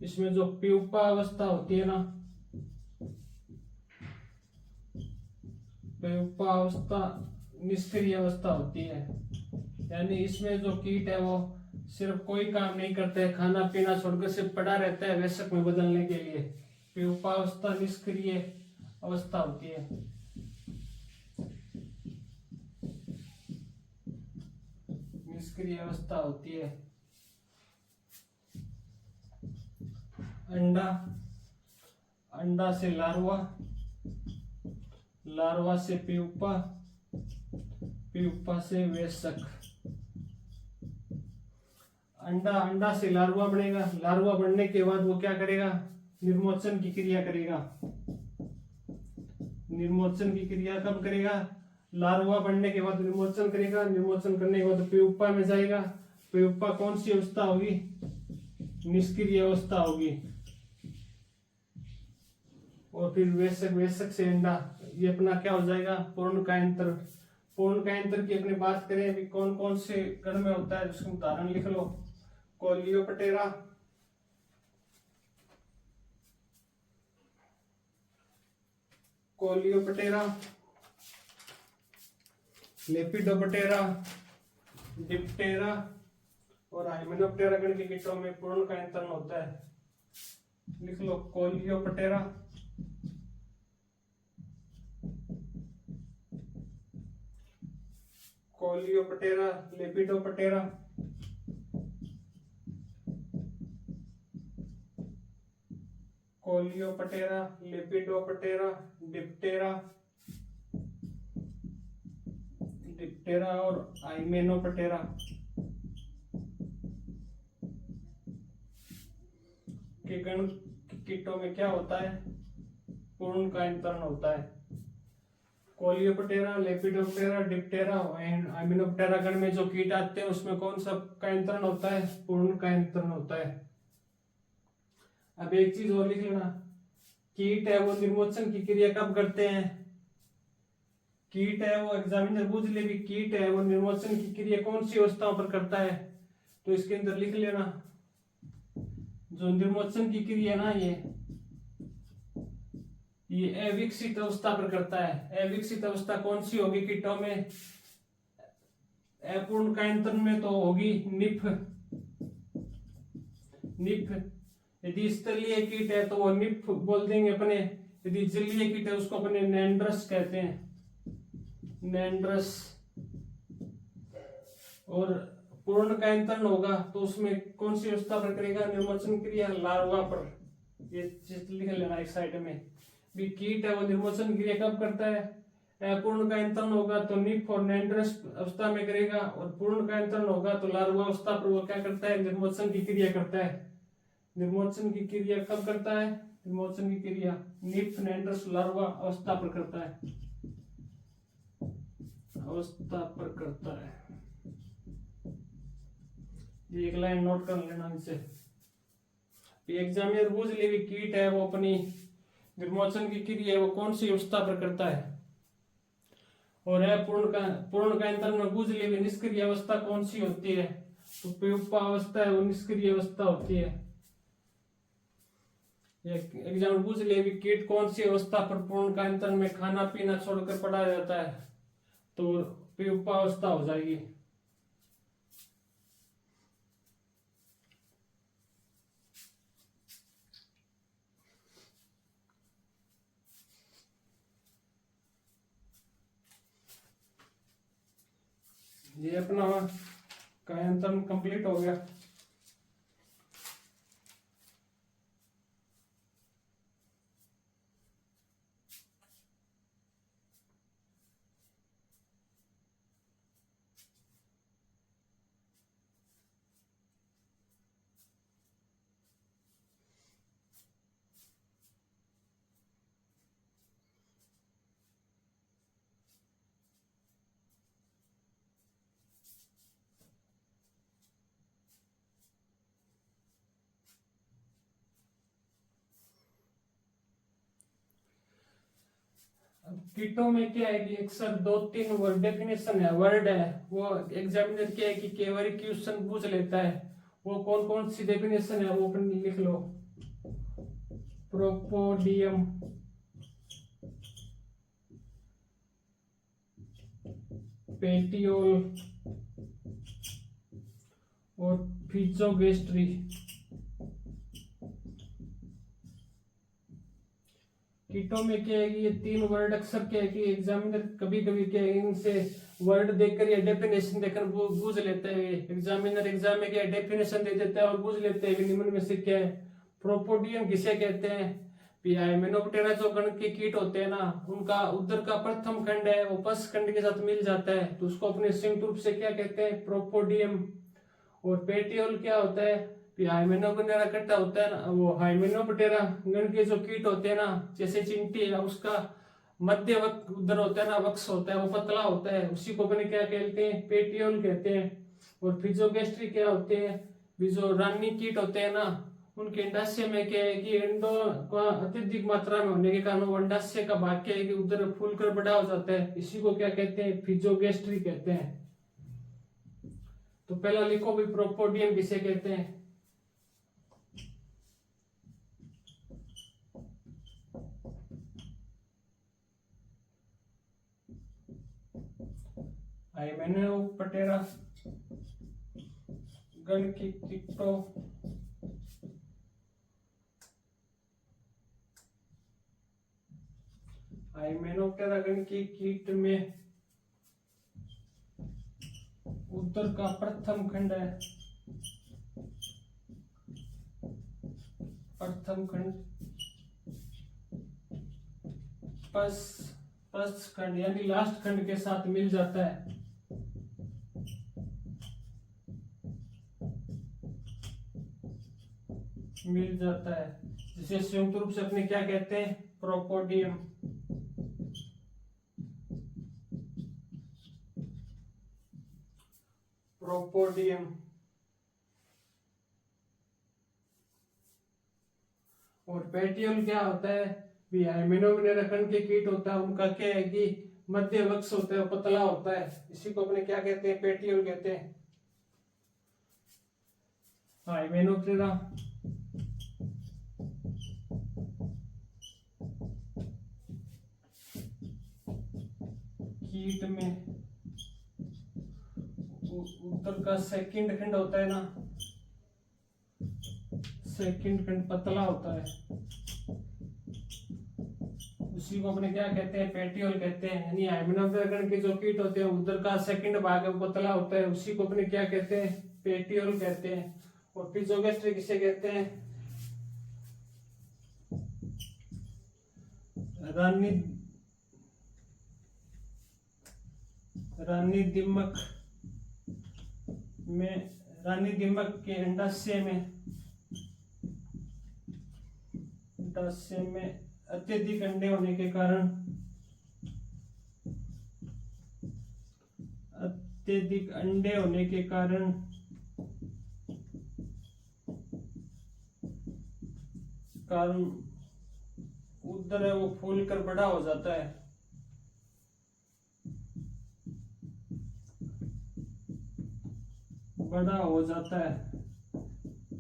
इसमें जो प्यूपा अवस्था होती है ना, प्यूपा अवस्था निष्क्रिय अवस्था होती है, यानी इसमें जो कीट है वो सिर्फ कोई काम नहीं करते है, खाना पीना छोड़कर सिर्फ पड़ा रहता है वयस्क में बदलने के लिए। प्यूपा अवस्था निष्क्रिय अवस्था होती है। निष्क्रिय अवस्था होती है। अंडा, अंडा से लार्वा, लार्वा से प्यूपा, प्यूपा से वयस्क। अंडा, अंडा से लार्वा बनेगा। लार्वा बनने के बाद वो क्या करेगा? निर्मोचन की क्रिया करेगा। निर्मोचन की क्रिया कब करेगा? लार्वा बनने के बाद निर्मोचन करेगा। निर्मोचन करने के बाद प्यूपा में जाएगा। प्यूपा कौन सी अवस्था होगी? निष्क्रिय अवस्था होगी। और फिर वयस्क, वयस्क से अंडा, ये अपना क्या हो जाएगा? पूर्ण कायांतर। पूर्ण कायांतर की अपनी बात करें अभी कौन कौन से गण में होता है, उसका उदाहरण लिख लो। कोलियोप्टेरा, कोलियोप्टेरा, लेपिडोप्टेरा, डिप्टेरा और हाइमेनोप्टेरा गण के कीटों में पूर्ण कायांतरण होता है। लिख लो Coleoptera, Coleoptera, Lepidoptera, Coleoptera, Lepidoptera, Diptera, Diptera और हाइमेनोप्टेरा के गण कीटों में क्या होता है? पूर्ण कायांतरण होता है। कोलियोप्टेरा, लेपिडोप्टेरा, डिप्टेरा, हाइमेनोप्टेरा गण में जो कीट आते हैं उसमें कौन सा कायांतरण होता है? पूर्ण कायांतरण होता है। अब एक चीज और लिख लेना, कीट है वो निर्मोचन की क्रिया कब करते हैं? कीट है वो, एग्जामिनर पूछ ले भी कीट है वो निर्मोचन की क्रिया कौन सी अवस्थाओं पर करता है, तो इसके अंदर लिख लेना जो निर्मोचन की क्रिया ना ये अविकसित अवस्था पर करता है। अविकसित अवस्था कौन सी होगी कीटों में? अपूर्ण कायांतरण में तो होगी निफ। निफ, यदि स्थलीय कीट है तो वो निफ बोल देंगे अपने, यदि जलीय कीट है उसको अपने नेंड्रस कहते हैं, नेंड्रस। और पूर्ण कायांतरण होगा तो उसमें कौन सी अवस्था पर करेगा निर्मोचन क्रिया? लार्वा पर। ये चीज लिख लेना एक साइड में भी, कीट है वो निर्मोचन क्रिया कब करता है? अपूर्ण कायांतरण होगा तो निफ और नेंड्रस अवस्था में करेगा, और पूर्ण कायांतरण होगा तो लार्वा अवस्था पर वो क्या करता है? निर्मोचन की क्रिया करता है। निर्मोचन की क्रिया कब करता है? निर्मोचन की क्रिया निफ, नेंड्रस, लार्वा अवस्था पर करता है। अवस्था पर करता है। ये एक लाइन नोट कर लेना इनसे। एग्जामिनर पूछ ले भी कीट है वो अपनी निर्मोचन की क्रिया है वो कौन सी अवस्था पर करता है, और है पूर्ण कायांतरण में पूछ ले भी निष्क्रिय अवस्था कौन सी होती है, तो प्यूपा अवस्था है वो निष्क्रिय अवस्था होती है। एग्जाम पूछ ले भी कीट कौन सी अवस्था पर पूर्ण कायांतरण में खाना पीना छोड़कर पड़ा रहता है, तो प्यूपा अवस्था हो जाएगी। ये अपना कायांतरण कंप्लीट हो गया। कीटों में क्या है कि अक्सर 2-3 वर्ड डेफिनेशन है, वर्ड है, वो एग्जामिनर क्या है कि कई बार क्वेश्चन पूछ लेता है। वो कौन कौन सी डेफिनेशन है वो अपन लिख लो। प्रोपोडियम, पेटियोल और फिजोगेस्ट्री। कीटों में क्या है कि ये 3 वर्ड अक्सर क्या है कि एग्जामिनर कभी कभी क्या है इनसे वर्ड देखकर या डेफिनेशन देखकर वो बूझ लेते हैं। एग्जामिनर एग्जाम में क्या डेफिनेशन दे देता है और बूझ लेते हैं निम्न में से क्या है। प्रोपोडियम किसे कहते हैं? हाइमेनोप्टेरा जो गण के कीट होते हैं ना, उनका उदर का प्रथम खंड है वो पस खंड के साथ मिल जाता है, तो उसको अपने संयुक्त रूप से क्या कहते हैं? प्रोपोडियम। और पेटियोल क्या होता है? हाइमेनोप्टेरा इकट्ठा होता है ना, वो हाइमेनोप्टेरा गण के जो कीट होते हैं ना, जैसे चिंटी है, उसका मध्य उधर होता है ना, वक्ष होता है, वो पतला होता है, उसी को अपने क्या कहते हैं? पेटियोल कहते हैं। और फिजोगेस्ट्री क्या होते हैं? जो रानी कीट होते हैं ना, उनके अंडाशय में क्या है कि अंडों का अत्यधिक मात्रा में होने के कारण वो अंडाशय का भाग क्या है कि उधर फूलकर बड़ा हो जाता है, इसी को क्या कहते हैं? फिजोगेस्ट्री कहते हैं। तो पहला लिखो भी, प्रोपोडियम किसे कहते हैं? हाइमेनोप्टेरा गण की कीटों हाइमेनोप्टेरा गण की कीट में उदर का प्रथम खंड है, प्रथम खंड पस खंड यानी लास्ट खंड के साथ मिल जाता है। मिल जाता है, जिसे संयुक्त रूप से अपने क्या कहते हैं? प्रोपोडियम। प्रोपोडियम। और पेटियोल क्या होता है? भी हाइमेनोप्टेरा गण के कीट होता है, उनका क्या है कि मध्य वक्ष होता है, पतला होता है, इसी को अपने क्या कहते हैं? पेटियोल कहते हैं। हाइमेनोप्टेरा कीट में उत्तर का सेकंड खंड होता है ना, सेकंड खंड पतला होता है, उसी को अपने क्या कहते हैं? पेटियोल कहते हैं। यानी हाइमेनोप्टेरा गण के जो कीट होते हैं उधर का सेकंड भाग है पतला होता है, उसी को अपने क्या कहते हैं? पेटियोल कहते हैं। और फिजोगेस्ट्री किसे कहते हैं? रानी रानी दिमक में, रानी दिमक के अंडाशय में अत्यधिक अंडे होने के कारण, अत्यधिक अंडे होने के कारण उधर है वो फूल कर बड़ा हो जाता है। बड़ा हो जाता है,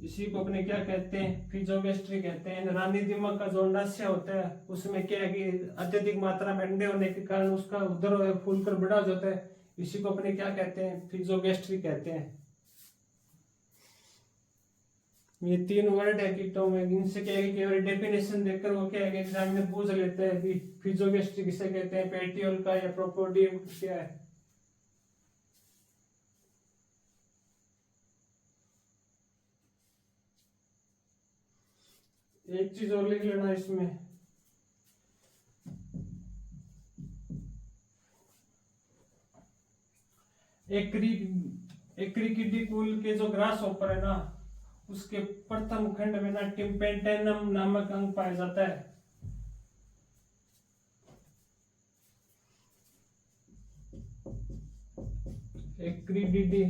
इसी को अपने क्या कहते हैं? फिजोगेस्ट्री कहते हैं। रानी दिमक का जो अंडाशय होता है उसमें क्या है कि अत्यधिक मात्रा में अंडे होने के कारण उसका उधर फूलकर बड़ा हो जाता है, इसी को अपने क्या कहते हैं? फिजोगेस्ट्री कहते हैं। ये 3 वर्ड है कीटों में, इनसे क्या है कि केवल डेफिनेशन देखकर वो क्या है कि एग्जामिनर पूछ लेते हैं कि फिजोगेस्ट्री किसे कहते हैं, पेटियोल का या प्रोपोडियम क्या है। एक चीज और लिख लेना इसमें, एक्रिकिडी कुल के जो ग्रास होपर है ना, उसके प्रथम खंड में ना टिम्पेंटेनम नामक अंग पाया जाता है। एक्रिडिडी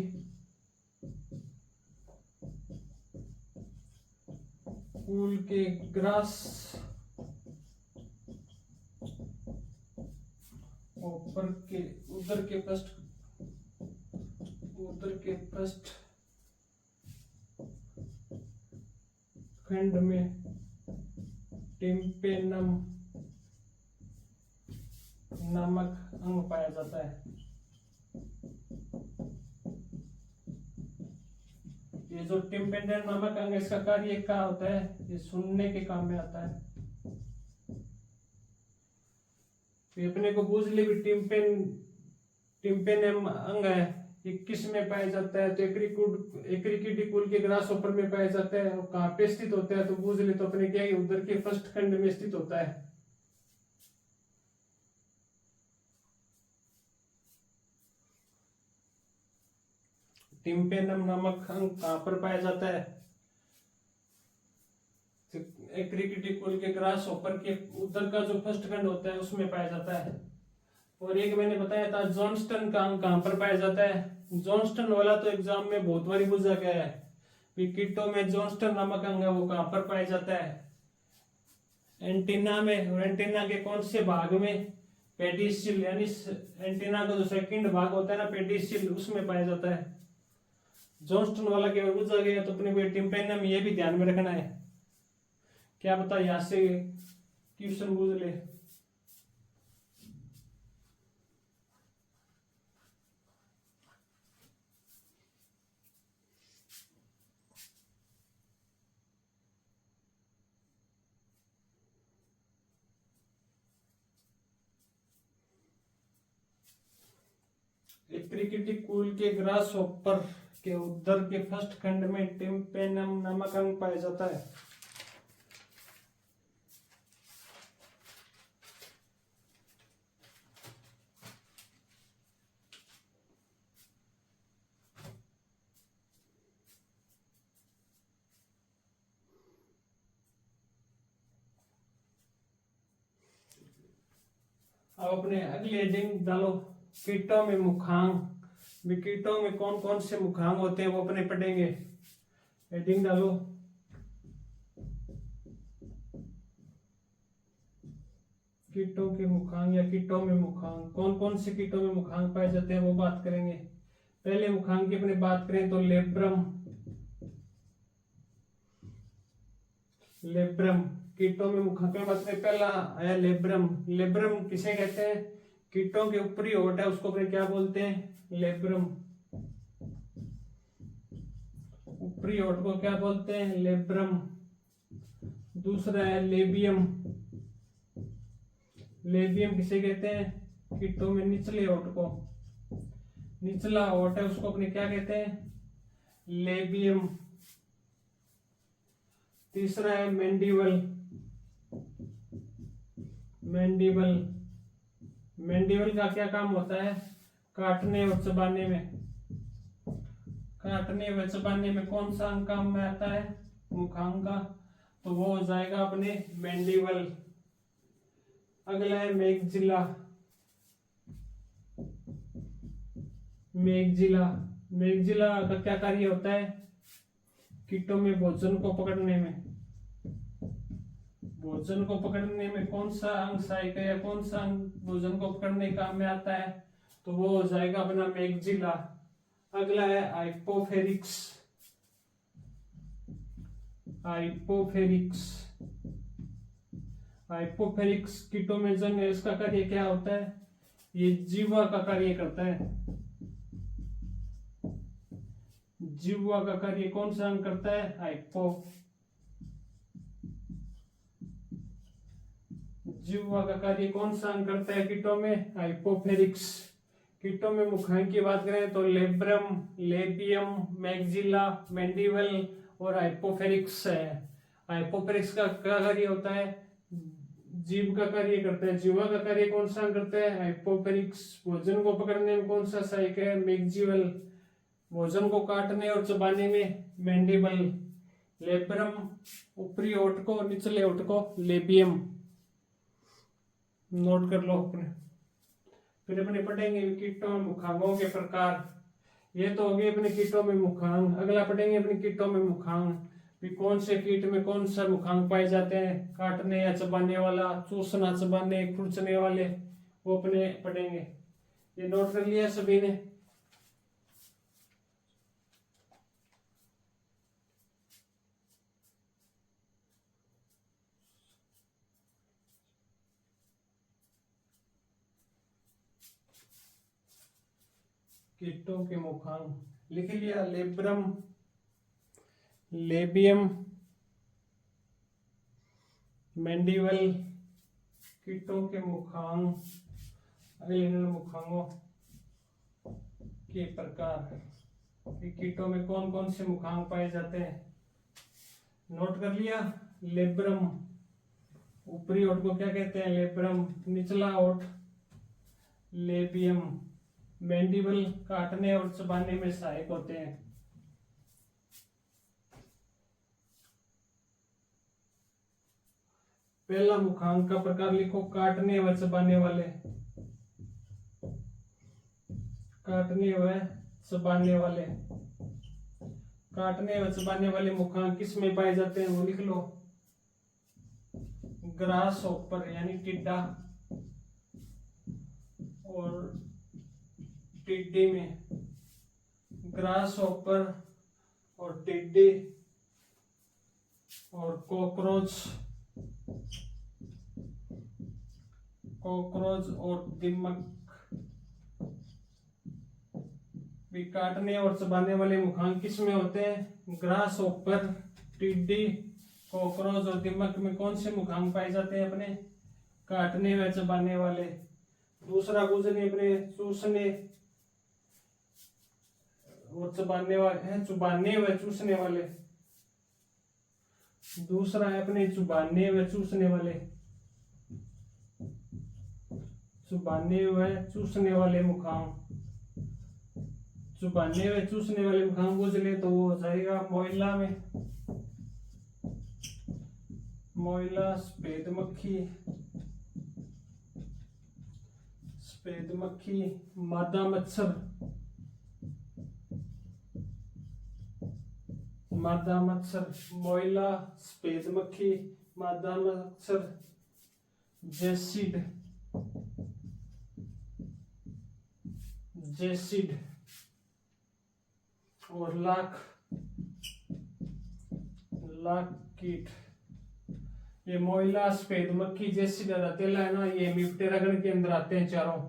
कुल के ग्रास ऊपर के उधर के पृष्ठ खंड में टिम्पेनम नामक अंग पाया जाता है। ये जो टिम्पेनम नामक अंग, इसका कार्य क्या होता है? ये सुनने के काम में आता है। तो अपने को बूझ ले भी टिम्पेनम अंग है, ये किस में पाया जाता है? तो एक्रिकिडी कुल के ग्रासहोपर में पाया जाता है। और कहाँ पे स्थित होता है? तो बूझ ले तो अपने क्या है, उधर के फर्स्ट खंड में स्थित होता है। टिम्पेनम नामक अंग कहाँ पर पाया जाता है? एक्रिकिडी कुल के ग्रासहोपर के उधर का जो फर्स्ट खंड होता है उसमें पाया जाता है। और एक मैंने बताया था जॉनस्टन का अंग कहाँ पर पाया जाता है। जॉनस्टन वाला तो एग्जाम में बहुत बारी पूछा गया है कि कीटों में जॉनस्टन नामक अंग है, वो कहाँ पर पाया जाता है? एंटीना में। और एंटीना के कौन से भाग में? पेडिसिल, यानी एंटीना का जो सेकंड भाग होता है ना, पेडिसिल, उसमें पाया जाता है। जॉनस्टन वाला केवल पूछा गया, तो अपने को टिम्पेनम ये भी ध्यान में रखना है। क्या पता यहाँ से क्वेश्चन पूछ ले। एक्रिकिडी कुल के ग्रासहोपर के उदर के फर्स्ट खंड में टिम्पेनम नामक अंग पाया जाता है। अब अपने अगले हेडिंग डालो, कीटों में मुखांग। कीटों में कौन कौन से मुखांग होते हैं वो अपने पढ़ेंगे। हेडिंग डालो, कीटों के मुखांग या कीटों में मुखांग। कौन कौन से कीटों में मुखांग पाए जाते हैं वो बात करेंगे। पहले मुखांग की अपने बात करें तो लेब्रम। लेब्रम कीटों में मुखांग का मतलब पहला है लेब्रम। लेब्रम किसे कहते हैं? कीटों के ऊपरी होठ है उसको अपने क्या बोलते हैं? लेब्रम। ऊपरी होठ को क्या बोलते हैं? लेब्रम। दूसरा है लेबियम। लेबियम किसे कहते हैं? कीटों में निचले होठ को। निचला होठ है उसको अपने क्या कहते हैं? लेबियम। तीसरा है मैंडिबल। मैंडिबल, मैंडिबल का क्या काम होता है? काटने और चबाने में। काटने व चबाने में कौन सा अंग काम में आता है? मुखांग का। तो वो हो जाएगा अपने मैंडिबल। अगला है मैगजिला। मैगजिला, मैगजिला का क्या कार्य होता है? कीटों में भोजन को पकड़ने में। भोजन को पकड़ने में कौन सा अंग सहायक है या कौन सा अंग भोजन को पकड़ने काम में आता है? तो वो हो जाएगा अपना मैगजिला। अगला है हाइपोफेरिक्स। हाइपोफेरिक्स, हाइपोफेरिक्स कीटों में जन्म है। इसका कार्य क्या होता है? ये जीवा का कार्य करता है। जीवा का कार्य कौन सा अंग करता है? हाइपो। जीवा का कार्य कौन सा अंग करता है कीटों में? हाइपोफेरिक्स। कीटों में मुखांग की बात करें तो लेब्रम, लेबियम, मैगजिला, मैंडिबल और हाइपोफेरिक्स है। हाइपोफेरिक्स का क्या कार्य होता है? जीव का कार्य करता है। जीवा का कार्य कौन सा करता है? हाइपोफेरिक्स। भोजन को पकड़ने में कौन सा सहायक है? मैगजिबल। भोजन को काटने और चबाने में मैंडिबल। लेब्रम ऊपरी होठ को, निचले होठ को लेबियम। नोट कर लो अपने। फिर अपने पढ़ेंगे कीटों में मुखांगों के प्रकार। ये तो हो गए अपने कीटों में मुखांग। अगला पढ़ेंगे अपने कीटों में मुखांग भी कौन से कीट में कौन सा मुखांग पाए जाते हैं? काटने या चबाने वाला, चूसना चबाने, खुरचने वाले वो अपने पढ़ेंगे। ये नोट कर लिया सभी ने? कीटों के मुखांक लिख लिया। Labrum, labium, mandible. कीटों के मुखांक, अगले मुखांगों के प्रकार। कीटों में कौन कौन से मुखांक पाए जाते हैं? नोट कर लिया। लेब्रम, ऊपरी ओठ को क्या कहते हैं? लेब्रम। निचला ओठ लेबियम। मैंडिबल, काटने और चबाने में सहायक होते हैं। पहला मुखांक का प्रकार लिखो, काटने व चबाने वाले। काटने व चबाने वाले। काटने व चबाने वाले मुखांक किस में पाए जाते हैं? वो लिख लो। ग्रास हॉपर यानी टिड्डा और टिड्डे में। ग्रास हॉपर और टिड्डे और कॉकरोच। कॉकरोच और दीमक भी काटने और चबाने वाले मुखांक किस में होते हैं? ग्रास हॉपर, टिड्डी, कॉकरोच और दीमक में कौन से मुखांक पाए जाते हैं? अपने काटने व चबाने वाले। दूसरा क्वेश्चन अपने चूसने और चबाने वाले हैं, चुबाने व चूसने वाले। दूसरा है अपने चुबाने व चूसने वाले। चुबाने व चूसने वाले मुखांक। चुबाने व चूसने वाले मुखांक को चले तो वो हो जाएगा मोइला में। मोइला, सफेद मक्खी, सफेद मक्खी, मादा मच्छर, मादा मच्छर। मोइला, सफेद मक्खी, मादा मच्छर, जेसिड, जेसिड और लाख, लाख कीट। ये मोइला, सफेद मक्खी, जेसिड और अतेला है ना, ये मिप्टेरा गण के अंदर आते हैं चारों।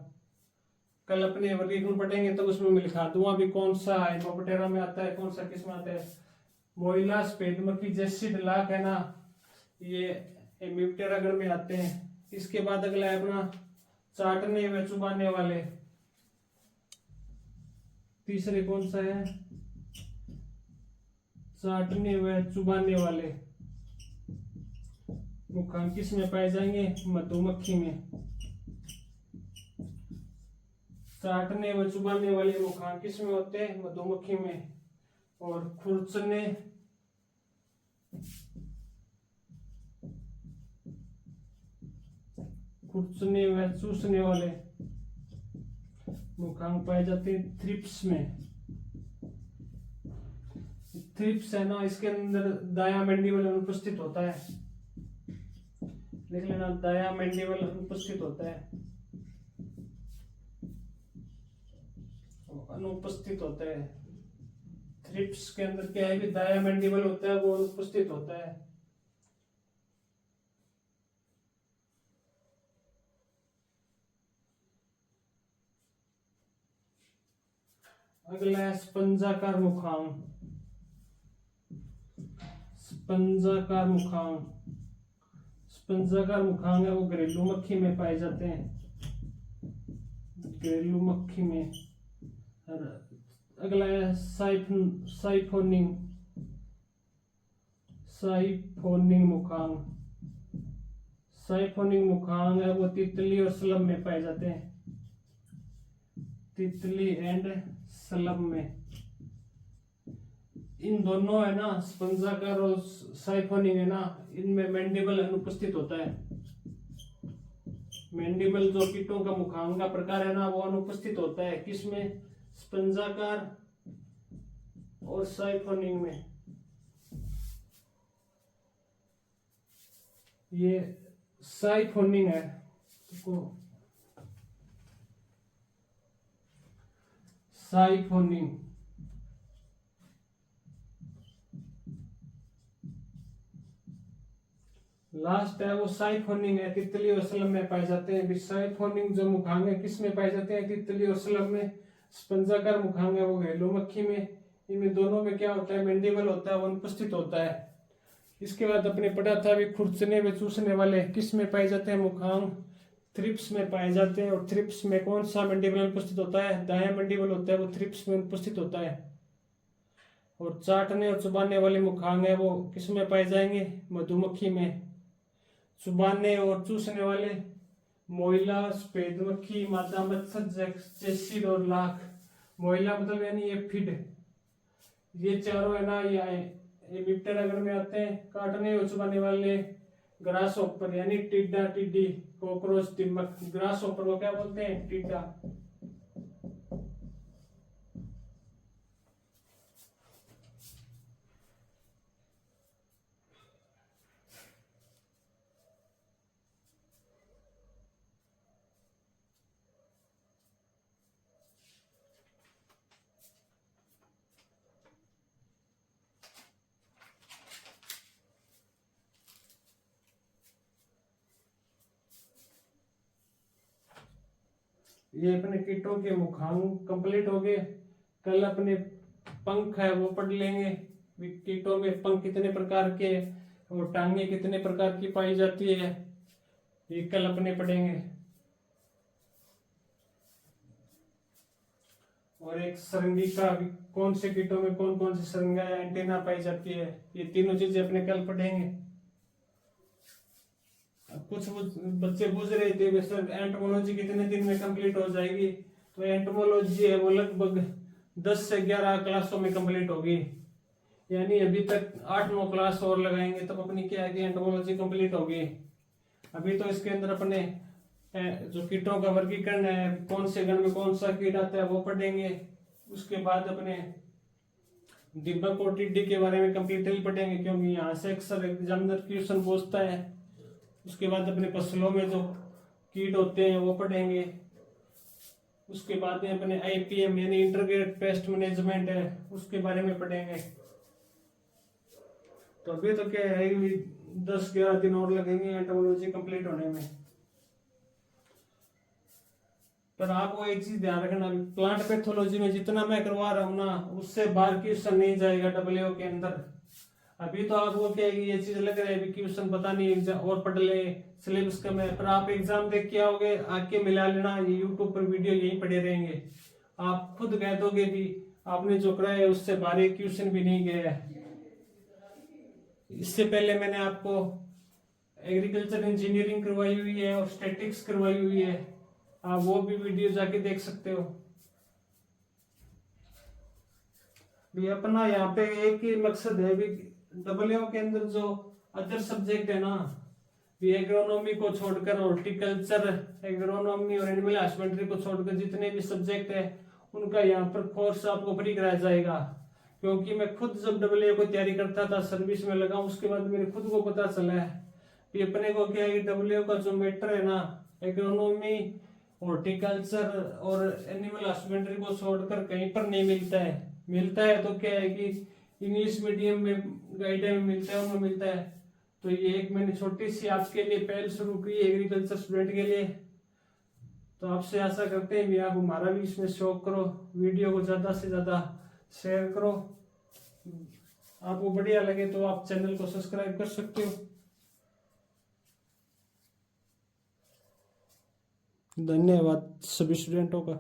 कल अपने वर्गीकरण पढ़ेंगे तो उसमें मैं लिखा दूंगा भी कौन सा हाइपोप्टेरा में आता है, कौन सा किस में आता है। मोइला, सफेद मक्खी, जेसिड, लाख है ना, ये मिप्टेरा गण में आते हैं। इसके बाद अगला है अपना चाटने व चुबाने वाले। तीसरे कौन सा है? चाटने व चुबाने वाले मुखांक किस में पाए जाएंगे? मधुमक्खी में। चाटने व चुबाने वाले मुखांक किस में होते हैं? मधुमक्खी में। और खुरचने, खुरचने व चूसने वाले मुखांक पाए जाते हैं थ्रिप्स में। थ्रिप्स है ना, इसके अंदर दाया मैंडिबल अनुपस्थित होता है। लिख लेना, दाया मैंडिबल अनुपस्थित होता है, अनुपस्थित होता है। थ्रिप्स के अंदर क्या है कि दाया मैंडिबल होता है, वो अनुपस्थित होता है। अगला है स्पंजाकार मुखांक। स्पंजाकार मुखांक, स्पंजाकार मुखांक है वो घरेलू मक्खी में पाए जाते हैं, घरेलू मक्खी में। अगला है साइफोनिंग, साइफोनिंग मुखांक। साइफोनिंग मुखांक है वो तितली और स्लम में पाए जाते हैं, तितली एंड स्लम में। इन दोनों है ना, स्पंजाकार और साइफोनिंग है ना, इनमें मैंडिबल अनुपस्थित होता है। मैंडिबल जो कीटों का मुखांक का प्रकार है ना, वो अनुपस्थित होता है किसमें? स्पंजाकार और साइफोनिंग में। ये साइफोनिंग है, तो साइफोनिंग। लास्ट है वो साइफोनिंग है, तितली और शलभ में पाए जाते हैं। साइफोनिंग जो मुखांग है किस में पाए जाते हैं? तितली और शलभ में। स्पंजाकार मुखांग है वो घरेलू मक्खी में। इनमें दोनों में क्या होता है? मैंडिबल होता है, वो अनुपस्थित होता है। इसके बाद अपने पढ़ा था भी खुरचने में चूसने वाले किस में पाए जाते हैं? मुखांग थ्रिप्स में पाए जाते हैं। और थ्रिप्स में कौन सा मैंडिबल अनुपस्थित होता है? दायां मैंडिबल होता है, वो थ्रिप्स में अनुपस्थित होता है। और चाटने और चुबाने वाले मुखांग है वो किस में पाए जाएंगे? मधुमक्खी में। चुबाने और चूसने वाले मोइला, सफेद मक्खी, मादा मच्छर, चेसिर और लाख। मोइला मतलब यानी ये फिड, ये चारों है ना ये विप्टर अगर में आते हैं। काटने और चुबाने वाले ग्रास ऊपर यानी टिड्डा, टिड्डी, कॉकरोच, दीमक। ग्रास ऊपर को क्या बोलते हैं? टिड्डा। ये अपने कीटों के मुखांग कंप्लीट हो गए। कल अपने पंख है वो पढ़ लेंगे। कीटों में पंख कितने प्रकार के और टांगे कितने प्रकार की पाई जाती है, ये कल अपने पढ़ेंगे। और एक सरंगिका, कौन से कीटों में कौन कौन सी सरंगा या एंटीना पाई जाती है, ये तीनों चीजें अपने कल पढ़ेंगे। कुछ बच्चे पूछ रहे थे सर एंटोमोलॉजी कितने दिन में कंप्लीट हो जाएगी? तो एंटोमोलॉजी है वो लगभग 10 से 11 क्लासों में कंप्लीट होगी। यानी अभी तक 8-9 क्लास और लगाएंगे तब अपनी क्या है कि एंटोमोलॉजी कंप्लीट होगी। अभी तो इसके अंदर अपने जो कीटों का वर्गीकरण है, कौन से गण में कौन सा कीट आता है वो पढ़ेंगे। उसके बाद अपने दीमक और टिड्डी के बारे में कंप्लीटली पढ़ेंगे, क्योंकि यहाँ से अक्सर एग्जामिनर क्वेश्चन पूछता है। उसके बाद अपने फसलों में जो कीट होते हैं वो पढ़ेंगे। उसके बाद में अपने आईपीएम यानी इंटीग्रेटेड पेस्ट मैनेजमेंट है उसके बारे में पढ़ेंगे। तो अभी तो क्या है 10-11 दिन और लगेंगे एंटोमोलॉजी कंप्लीट होने में। पर आपको एक चीज ध्यान रखना, प्लांट पैथोलॉजी में जितना मैं करवा रहा हूँ ना उससे बाहर क्वेश्चन नहीं जाएगा डब्ल्यूओ के अंदर। अभी तो आपको क्या है कि ये चीज लग रहा है क्वेश्चन पता नहीं और पढ़ ले, सिलेबस कम है, पर आप एग्जाम देख के आओगे आके मिला लेना, ये यूट्यूब पर वीडियो यहीं पड़े रहेंगे। आप खुद कह दोगे भी आपने जो करा है उससे बाहर क्वेश्चन भी नहीं गया है। इससे पहले मैंने आपको एग्रीकल्चर इंजीनियरिंग करवाई हुई है और स्टैटिक्स करवाई हुई है, आप वो भी वीडियो जाके देख सकते हो। भी अपना यहाँ पे एक ही मकसद है भी डब्ल्यूओ के अंदर जो अदर सब्जेक्ट है ना, भी एग्रोनॉमी को छोड़कर, हॉर्टिकल्चर, एग्रोनॉमी और एनिमल हस्बेंड्री को छोड़कर जितने भी सब्जेक्ट है उनका यहाँ पर कोर्स आपको फ्री कराया जाएगा। क्योंकि मैं खुद जब डब्ल्यूओ को तैयारी करता था, सर्विस में लगा, उसके बाद मेरे खुद को पता चला है कि अपने को क्या है डब्ल्यूओ का जो मैटर है ना, एग्रोनॉमी, हॉर्टिकल्चर और एनिमल हस्बेंड्री को छोड़कर कहीं पर नहीं मिलता है। मिलता है तो क्या है कि इंग्लिश मीडियम में गाइड में मिलता है, उनमें मिलता है। तो ये एक मैंने छोटी सी आपके लिए पहल शुरू की एग्रीकल्चर स्टूडेंट के लिए। तो आपसे आशा करते हैं भी आप हमारा भी इसमें शौक करो, वीडियो को ज़्यादा से ज़्यादा शेयर करो। आपको बढ़िया लगे तो आप चैनल को सब्सक्राइब कर सकते हो। धन्यवाद सभी स्टूडेंटों का।